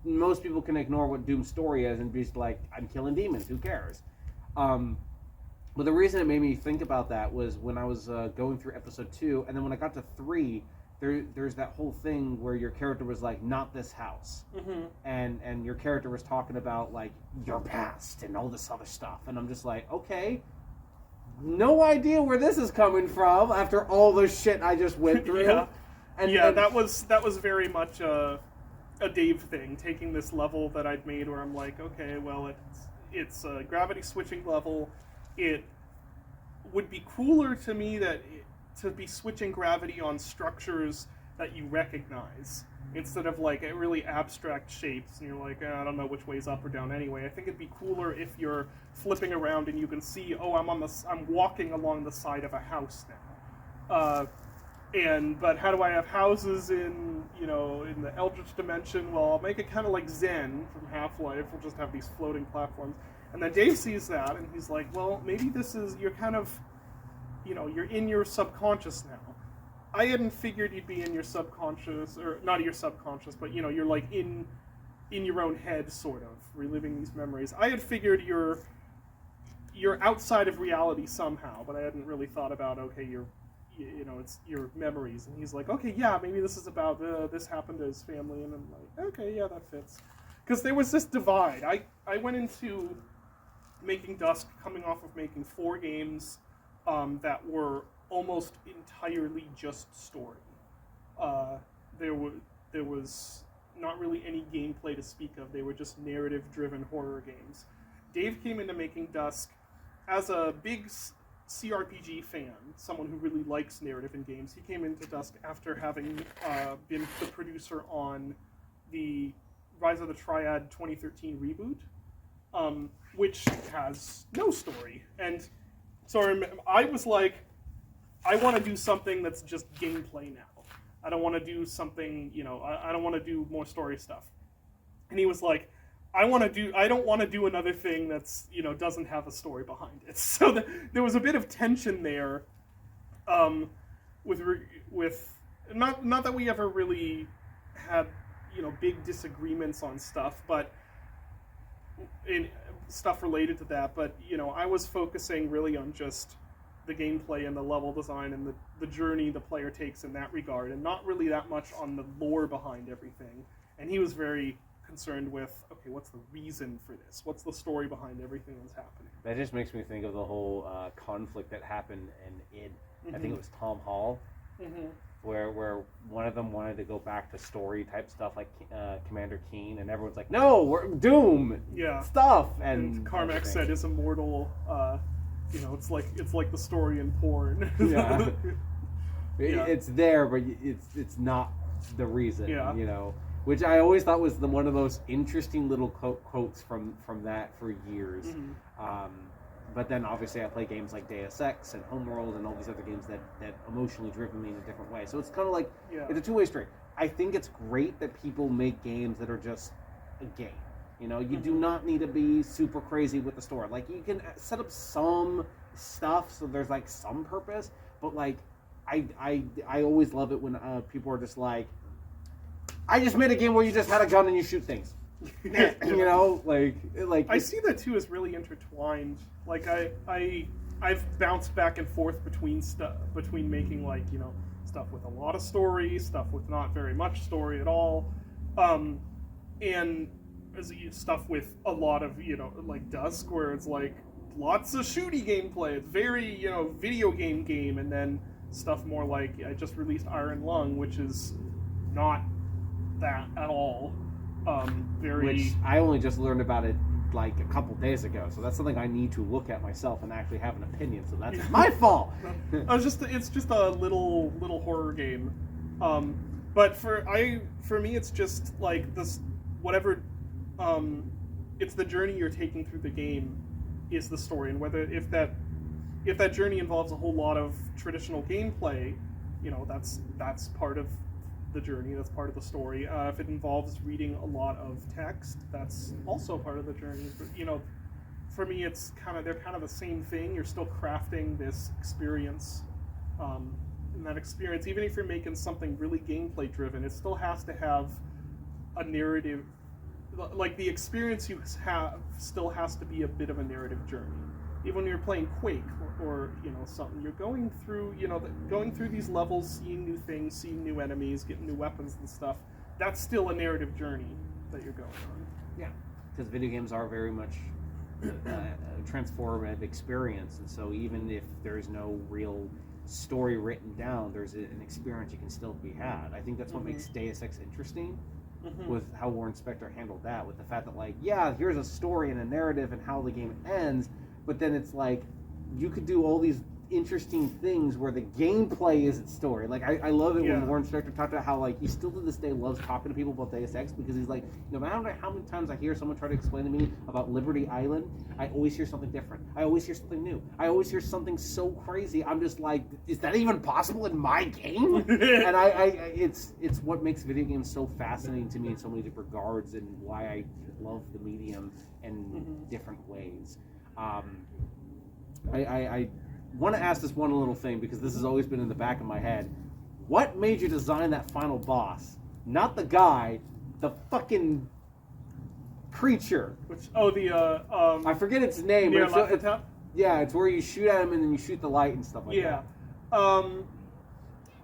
most people can ignore what Doom's story is and be just like, I'm killing demons, who cares? But the reason it made me think about that was when I was going through episode 2, and then when I got to 3, there's that whole thing where your character was like, not this house. And your character was talking about your past and all this other stuff, and I'm just like, okay, no idea where this is coming from after all the shit I just went through. And that was very much a Dave thing, taking this level that I'd made where I'm like, okay, well, it's a gravity switching level. It would be cooler to me to be switching gravity on structures that you recognize instead of really abstract shapes and you're like, I don't know which way's up or down anyway. I think it'd be cooler if you're flipping around and you can see, I'm walking along the side of a house now. But how do I have houses in the Eldritch dimension? Well, I'll make it kind of like Zen from Half-Life. We'll just have these floating platforms. And then Dave sees that, and he's like, well, maybe you're kind of, you're in your subconscious now. I hadn't figured you'd be in your subconscious, or not your subconscious, but, you're like in your own head, sort of, reliving these memories. I had figured you're outside of reality somehow, but I hadn't really thought about, okay, it's your memories. And he's like, okay, yeah, maybe this is about this happened to his family. And I'm like, okay, yeah, that fits. Because there was this divide. I went into making Dusk coming off of making 4 games that were almost entirely just story. There was not really any gameplay to speak of. They were just narrative-driven horror games. Dave came into making Dusk as a big CRPG fan, someone who really likes narrative in games. He came into Dusk after having been the producer on the Rise of the Triad 2013 reboot, which has no story. And so I was like, I want to do something that's just gameplay now. I don't want to do something, I don't want to do more story stuff. And he was like, I don't want to do another thing that's, doesn't have a story behind it. So there was a bit of tension there, with not that we ever really had, big disagreements on stuff, but in stuff related to that. But, I was focusing really on just the gameplay and the level design and the journey the player takes in that regard, and not really that much on the lore behind everything. And he was very concerned with, okay, what's the reason for this? What's the story behind everything that's happening? That just makes me think of the whole conflict that happened in I think it was Tom Hall, where one of them wanted to go back to story type stuff like Commander Keen, and everyone's like, no, we're Doom stuff. And Carmack said is immortal. It's like the story in porn. Yeah. It's there, but it's not the reason. Yeah. Which I always thought was one of the most interesting little quotes from that for years. But then obviously I play games like Deus Ex and Homeworld and all these other games that emotionally driven me in a different way. So it's kind of like, it's a two-way street. I think it's great that people make games that are just a game. You do not need to be super crazy with the story. Like, you can set up some stuff so there's like some purpose, but like I always love it when people are just like, I just made a game where you just had a gun and you shoot things. like I see that too as really intertwined. Like I've bounced back and forth between making like, stuff with a lot of story, stuff with not very much story at all, and stuff with a lot of, like Dusk, where it's like lots of shooty gameplay. It's very, video game, and then stuff more like I just released Iron Lung, which is not that at all. Which I only just learned about it like a couple days ago, so that's something I need to look at myself and actually have an opinion. So that's my fault. It's just a little horror game, but for me it's just like this whatever. It's the journey you're taking through the game is the story, and whether if that journey involves a whole lot of traditional gameplay, that's part of the journey, that's part of the story. If it involves reading a lot of text, that's also part of the journey. But, for me, they're kind of the same thing. You're still crafting this experience, and that experience, even if you're making something really gameplay driven, it still has to have a narrative. Like, the experience you have still has to be a bit of a narrative journey. Even when you're playing Quake or something, you're going through these levels, seeing new things, seeing new enemies, getting new weapons and stuff. That's still a narrative journey that you're going on. Yeah, because video games are very much a transformative experience, and so even if there's no real story written down, there's an experience you can still be had. I think that's what makes Deus Ex interesting. With how Warren Spector handled that, with the fact that, like, here's a story and a narrative and how the game ends, but then it's like you could do all these interesting things where the gameplay is its story. Like, I love it when Warren Spector talked about how, like, he still to this day loves talking to people about Deus Ex, because he's like, no matter how many times I hear someone try to explain to me about Liberty Island, I always hear something different. I always hear something new. I always hear something so crazy. I'm just like, is that even possible in my game? And it's what makes video games so fascinating to me in so many different regards, and why I love the medium in different ways. I want to ask this one little thing, because this has always been in the back of my head. What made you design that final boss? Not the guy, the fucking creature. I forget its name. Near but it's yeah, it's where you shoot at him and then you shoot the light and stuff like that.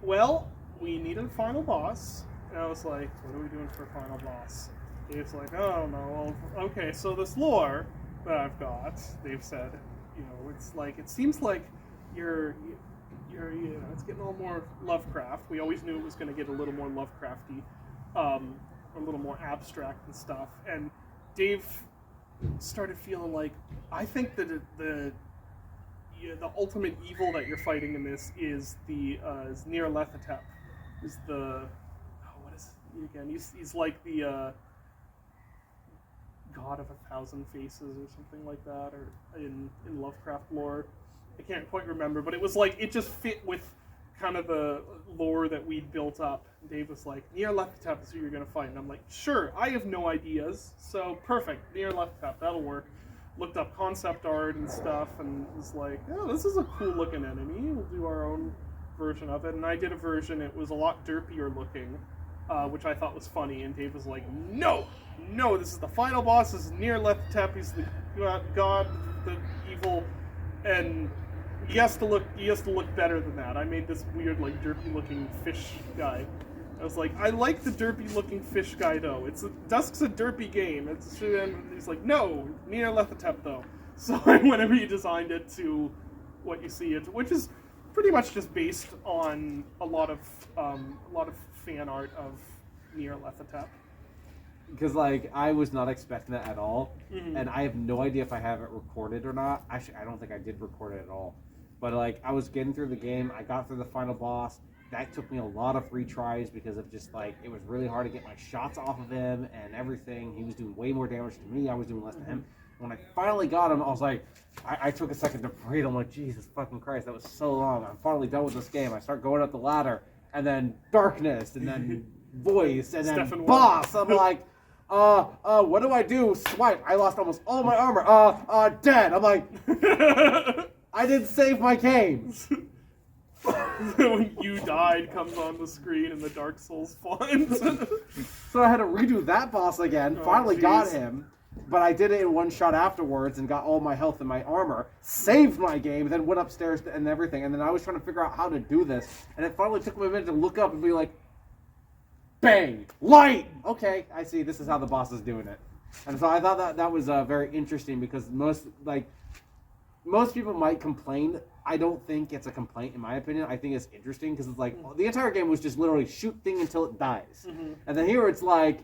Well, we needed a final boss, and I was like, what are we doing for a final boss? Dave's like, oh, I don't know. Well, okay, so this lore that I've got, Dave said, it's like, it seems like you're it's getting all more Lovecraft. We always knew it was going to get a little more Lovecrafty, a little more abstract and stuff. And Dave started feeling like, I think that the ultimate evil that you're fighting in this is is Nyarlathotep. Is what is he again? He's like the God of 1,000 Faces or something like that, or in Lovecraft lore. I can't quite remember, but it was like, it just fit with kind of the lore that we'd built up. Dave was like, Nyarlathotep is who you're going to fight. And I'm like, sure, I have no ideas, so perfect, Nyarlathotep, that'll work. Looked up concept art and stuff, and was like, oh, this is a cool looking enemy, we'll do our own version of it. And I did a version, it was a lot derpier looking, which I thought was funny, and Dave was like, no, this is the final boss, this is Nyarlathotep, he's the god, the evil, and he has to look better than that. I made this weird, like, derpy looking fish guy. I was like, I like the derpy looking fish guy though. Dusk's a derpy game. And he's like, no, Nyarlathotep though. So I went and redesigned it to what you see it, which is pretty much just based on a lot of fan art of Nyarlathotep. Because, like, I was not expecting that at all, and I have no idea if I have it recorded or not. Actually, I don't think I did record it at all. But, like, I was getting through the game, I got through the final boss. That took me a lot of retries because of just, like, it was really hard to get my shots off of him and everything. He was doing way more damage to me, I was doing less to him. When I finally got him, I was like, I took a second to breathe. I'm like, Jesus fucking Christ, that was so long. I'm finally done with this game. I start going up the ladder, and then darkness, and then voice, and then boss. I'm like, what do I do? Swipe. I lost almost all my armor. Dead. I'm like, I didn't save my game. When you died comes on the screen and the Dark Souls font. So I had to redo that boss again. Finally got him. But I did it in one shot afterwards and got all my health and my armor. Saved my game, then went upstairs and everything. And then I was trying to figure out how to do this. And it finally took me a minute to look up and be like, bang! Light! Okay, I see. This is how the boss is doing it. And so I thought that was very interesting because most people might complain. I don't think it's a complaint, in my opinion. I think it's interesting because it's like, the entire game was just literally shoot thing until it dies. And then here it's like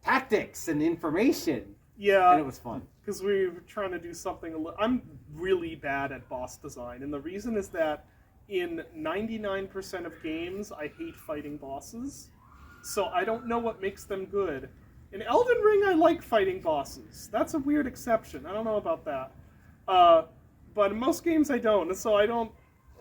tactics and information. Yeah. And it was fun. Because we were trying to do something I'm really bad at boss design. And the reason is that in 99% of games, I hate fighting bosses. So I don't know what makes them good. In Elden Ring, I like fighting bosses. That's a weird exception. I don't know about that. But in most games, I don't. And so I don't,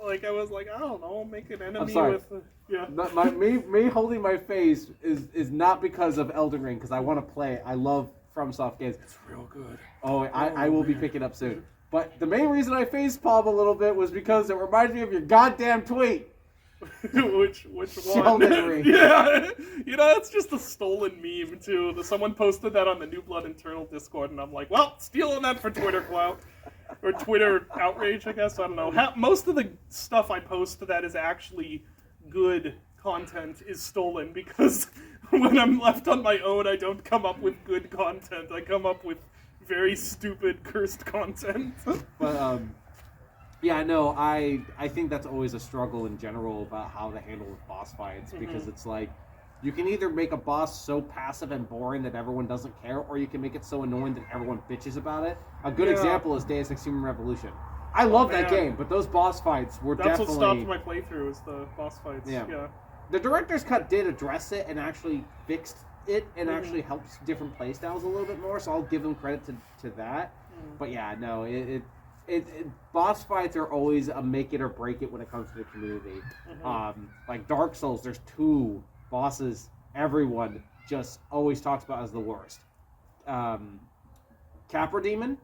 like, I was like, I don't know, make an enemy with... yeah. Me holding my face is not because of Elden Ring, because I want to play it. I love FromSoft games. It's real good. I will be picking up soon. But the main reason I facepalm a little bit was because it reminds me of your goddamn tweet. which one? Yeah, that's just a stolen meme too. Someone posted that on the New Blood Internal Discord, and I'm like, well, stealing that for Twitter clout or Twitter outrage, I guess. I don't know. Most of the stuff I post that is actually good content is stolen because when I'm left on my own, I don't come up with good content. I come up with very stupid, cursed content. But yeah, no, I think that's always a struggle in general about how to handle with boss fights, because it's like, you can either make a boss so passive and boring that everyone doesn't care, or you can make it so annoying that everyone bitches about it. A good example is Deus Ex Human Revolution. I love that man. game, but those boss fights were That's definitely... what stopped my playthrough, is the boss fights. Yeah. The director's cut did address it and actually fixed it and actually helps different playstyles a little bit more, so I'll give them credit to that. But yeah, no, boss fights are always a make it or break it when it comes to the community. Like Dark Souls, there's 2 bosses everyone just always talks about as the worst. Capra Demon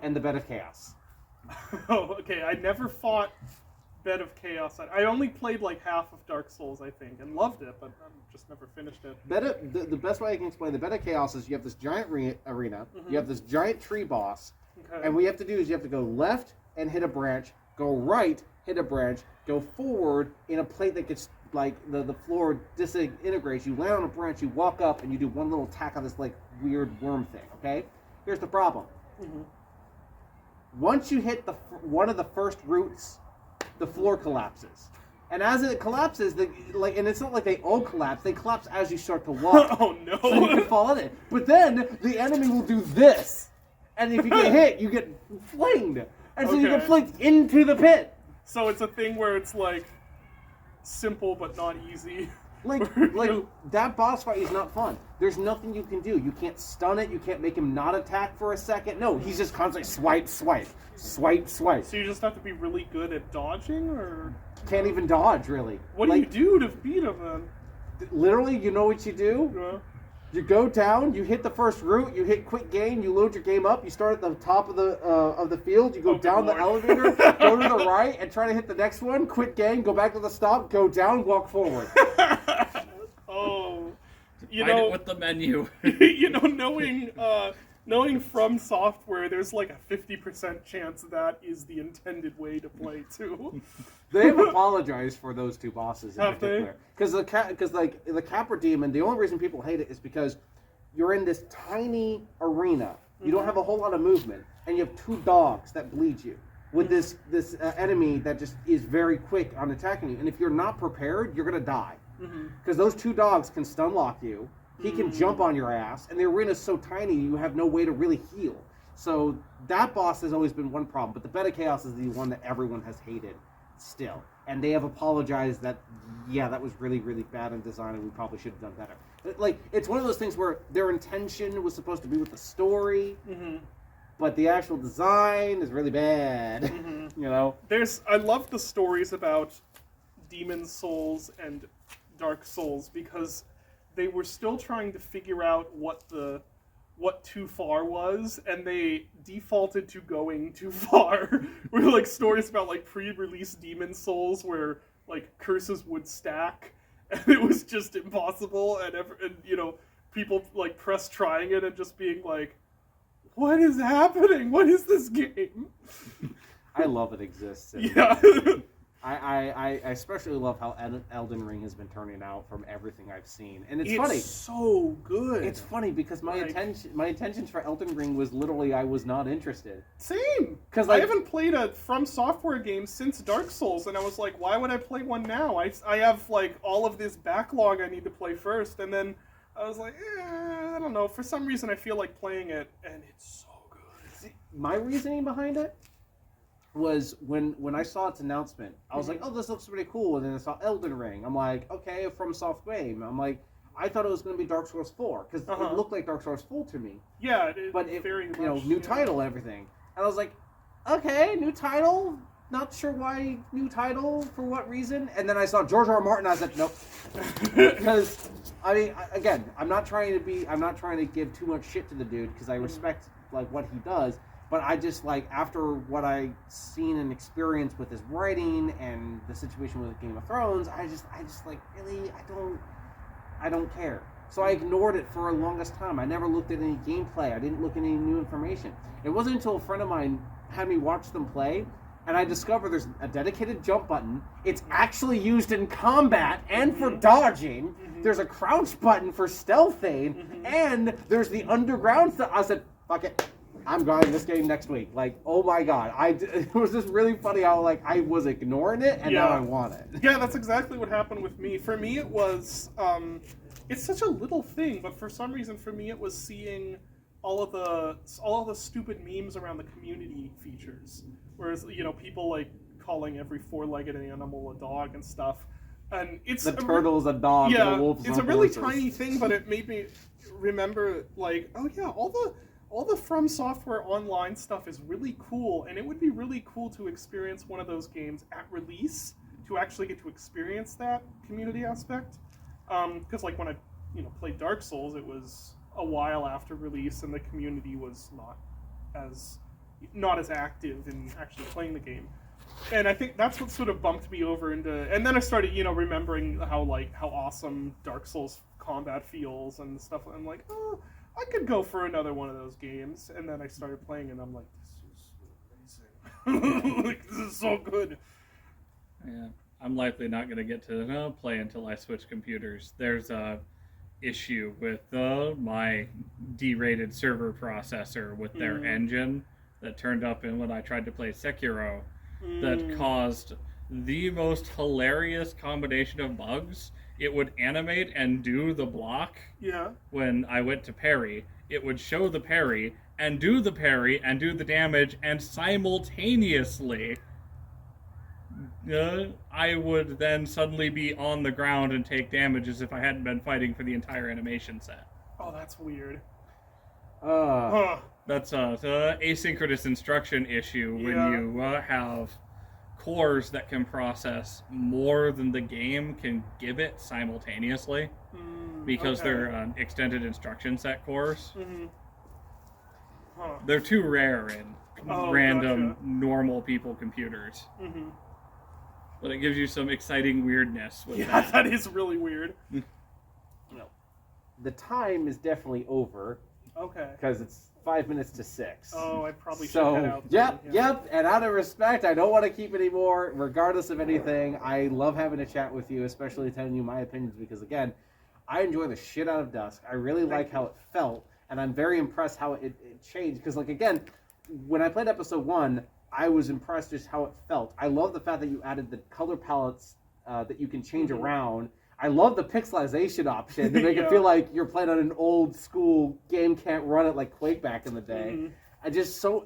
and the Bed of Chaos. Oh, okay. I never fought Bed of Chaos. I only played like half of Dark Souls, I think, and loved it, but I just never finished it. The best way I can explain the Bed of Chaos is you have this giant arena, you have this giant tree boss, and what you have to do is you have to go left and hit a branch, go right, hit a branch, go forward in a plate that gets, like, the floor disintegrates, you land on a branch, you walk up, and you do one little attack on this, like, weird worm thing, okay? Here's the problem. Once you hit one of the first roots, the floor collapses. And as it collapses, and it's not like they all collapse, they collapse as you start to walk. Oh no! So you can fall in it. But then, the enemy will do this. And if you get hit, you get flinged. And so you get flinged into the pit. So it's a thing where it's like, simple but not easy. Like that boss fight is not fun. There's nothing you can do. You can't stun it. You can't make him not attack for a second. No, he's just constantly swipe. So you just have to be really good at dodging, or can't even dodge really. What do you do to beat him then? Literally, you know what you do? You go down, you hit the first route, you hit quick game, you load your game up, you start at the top of the field, you go down the elevator, go to the right, and try to hit the next one, quit game, go back to the stop, go down, walk forward. You know, with the menu. knowing From Software, there's like a 50% chance that is the intended way to play too. They've apologized for those 2 bosses in Have particular. Because the Capra Demon, the only reason people hate it is because you're in this tiny arena. You don't have a whole lot of movement, and you have 2 dogs that bleed you with this enemy that just is very quick on attacking you. And if you're not prepared, you're gonna die. Because those 2 dogs can stun lock you. He can jump on your ass, and the arena's so tiny you have no way to really heal. So that boss has always been one problem, but the Bed of Chaos is the one that everyone has hated still. And they have apologized that, yeah, that was really, really bad in design and we probably should have done better. Like, it's one of those things where their intention was supposed to be with the story, but the actual design is really bad. You know? I love the stories about Demon's Souls and Dark Souls because they were still trying to figure out what too far was, and they defaulted to going too far. With like stories about like pre-release Demon's Souls where like curses would stack, and it was just impossible, and you know, people like press trying it and just being like, "What is happening? What is this game?" I love it exists. Yeah. I especially love how Elden Ring has been turning out from everything I've seen, and it's funny. It's so good. It's funny because my intentions for Elden Ring was literally I was not interested. Same. Because I haven't played a From Software game since Dark Souls, and I was like, why would I play one now? I have like all of this backlog I need to play first, and then I was like, I don't know. For some reason, I feel like playing it, and it's so good. See, my reasoning behind it was when I saw its announcement, I was like, oh, this looks pretty cool. And then I saw Elden Ring. I'm like, okay, From Software game. I'm like, I thought it was going to be Dark Souls 4 because it looked like Dark Souls 4 to me. Yeah, but it very much, new title and everything. And I was like, okay, new title. Not sure why new title, for what reason. And then I saw George R. Martin. I was like, nope. Because I mean, again, I'm not trying to give too much shit to the dude because I respect like what he does. But I just, like, after what I've seen and experienced with his writing and the situation with Game of Thrones, I just like, really, I don't care. So I ignored it for the longest time. I never looked at any gameplay. I didn't look at any new information. It wasn't until a friend of mine had me watch them play, and I discovered there's a dedicated jump button. It's actually used in combat and for dodging. There's a crouch button for stealthing, and there's the underground stuff. I said, fuck it. I'm buying this game next week. Like, oh my god. It was just really funny how, like, I was ignoring it, and now I want it. Yeah, that's exactly what happened with me. For me, it was, it's such a little thing, but for some reason, for me, it was seeing all of the stupid memes around the community features. Whereas, people like calling every four-legged animal a dog and stuff. And it's the turtle's a dog. Yeah, and the wolf's it's a a really horses. tiny thing, but it made me remember, like, oh yeah, all the From Software online stuff is really cool, and it would be really cool to experience one of those games at release, to actually get to experience that community aspect. Because like when I played Dark Souls, it was a while after release, and the community was not as active in actually playing the game. And I think that's what sort of bumped me over into, and then I started, remembering how awesome Dark Souls combat feels and stuff. I'm like, oh, I could go for another one of those games. And then I started playing, and I'm like, this is amazing. Like, this is so good. Yeah, I'm likely not going to get to play until I switch computers. There's a issue with my D-rated server processor with their engine that turned up in when I tried to play Sekiro. That caused the most hilarious combination of bugs. It would animate and do the block. Yeah. When I went to parry, it would show the parry and do the parry and do the damage, and simultaneously I would then suddenly be on the ground and take damage as if I hadn't been fighting for the entire animation set. Oh, that's weird. That's an asynchronous instruction issue when you have cores that can process more than the game can give it simultaneously, because they're extended instruction set cores. They're too rare in random normal people computers. But it gives you some exciting weirdness with that. That is really weird. The time is definitely over. Okay. Because it's 5 minutes to 6. Oh, I probably should head out. Yep. And out of respect, I don't want to keep any more, regardless of anything. I love having a chat with you, especially telling you my opinions, because again, I enjoy the shit out of Dusk. I really like how it felt, and I'm very impressed how it changed. Because, like, again, when I played episode 1, I was impressed just how it felt. I love the fact that you added the color palettes that you can change around. I love the pixelization option to make it feel like you're playing on an old school game, can't run it like Quake back in the day. There's so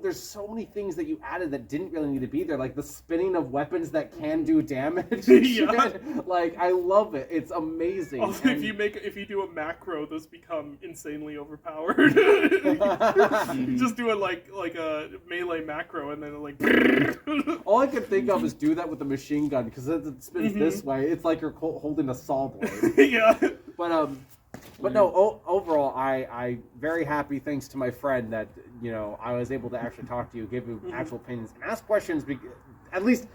many things that you added that didn't really need to be there, like the spinning of weapons that can do damage. Like, I love it. It's amazing. Also, if you do a macro, those become insanely overpowered. Just do it like a melee macro, and then like. All I can think of is do that with the machine gun, because it spins this way. It's like you're holding a saw blade. But no, overall, I very happy, thanks to my friend, that, I was able to actually talk to you, give you actual opinions, and ask questions, at least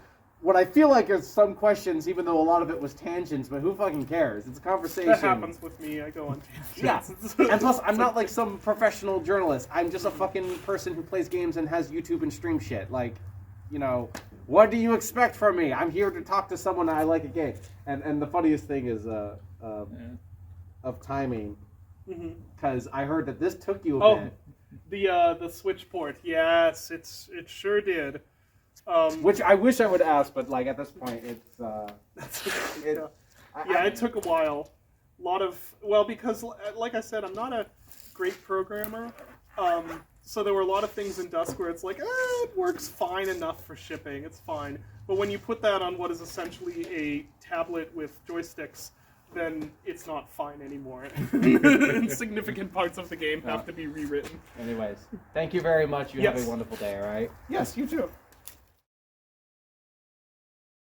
what I feel like is some questions, even though a lot of it was tangents, but who fucking cares? It's a conversation. That happens with me, I go on tangents. Yeah, and plus, I'm not like some professional journalist. I'm just a fucking person who plays games and has YouTube and stream shit. Like, what do you expect from me? I'm here to talk to someone I like a game. And the funniest thing is, of timing, because I heard that this took you a bit. The Switch port, yes, it sure did. Which I wish I would ask, but like at this point, it took a while. Because like I said, I'm not a great programmer. So there were a lot of things in Dusk where it's like, it works fine enough for shipping, it's fine. But when you put that on what is essentially a tablet with joysticks, then it's not fine anymore. And significant parts of the game have to be rewritten. Anyways, thank you very much. You have a wonderful day, all right? Yes, you too.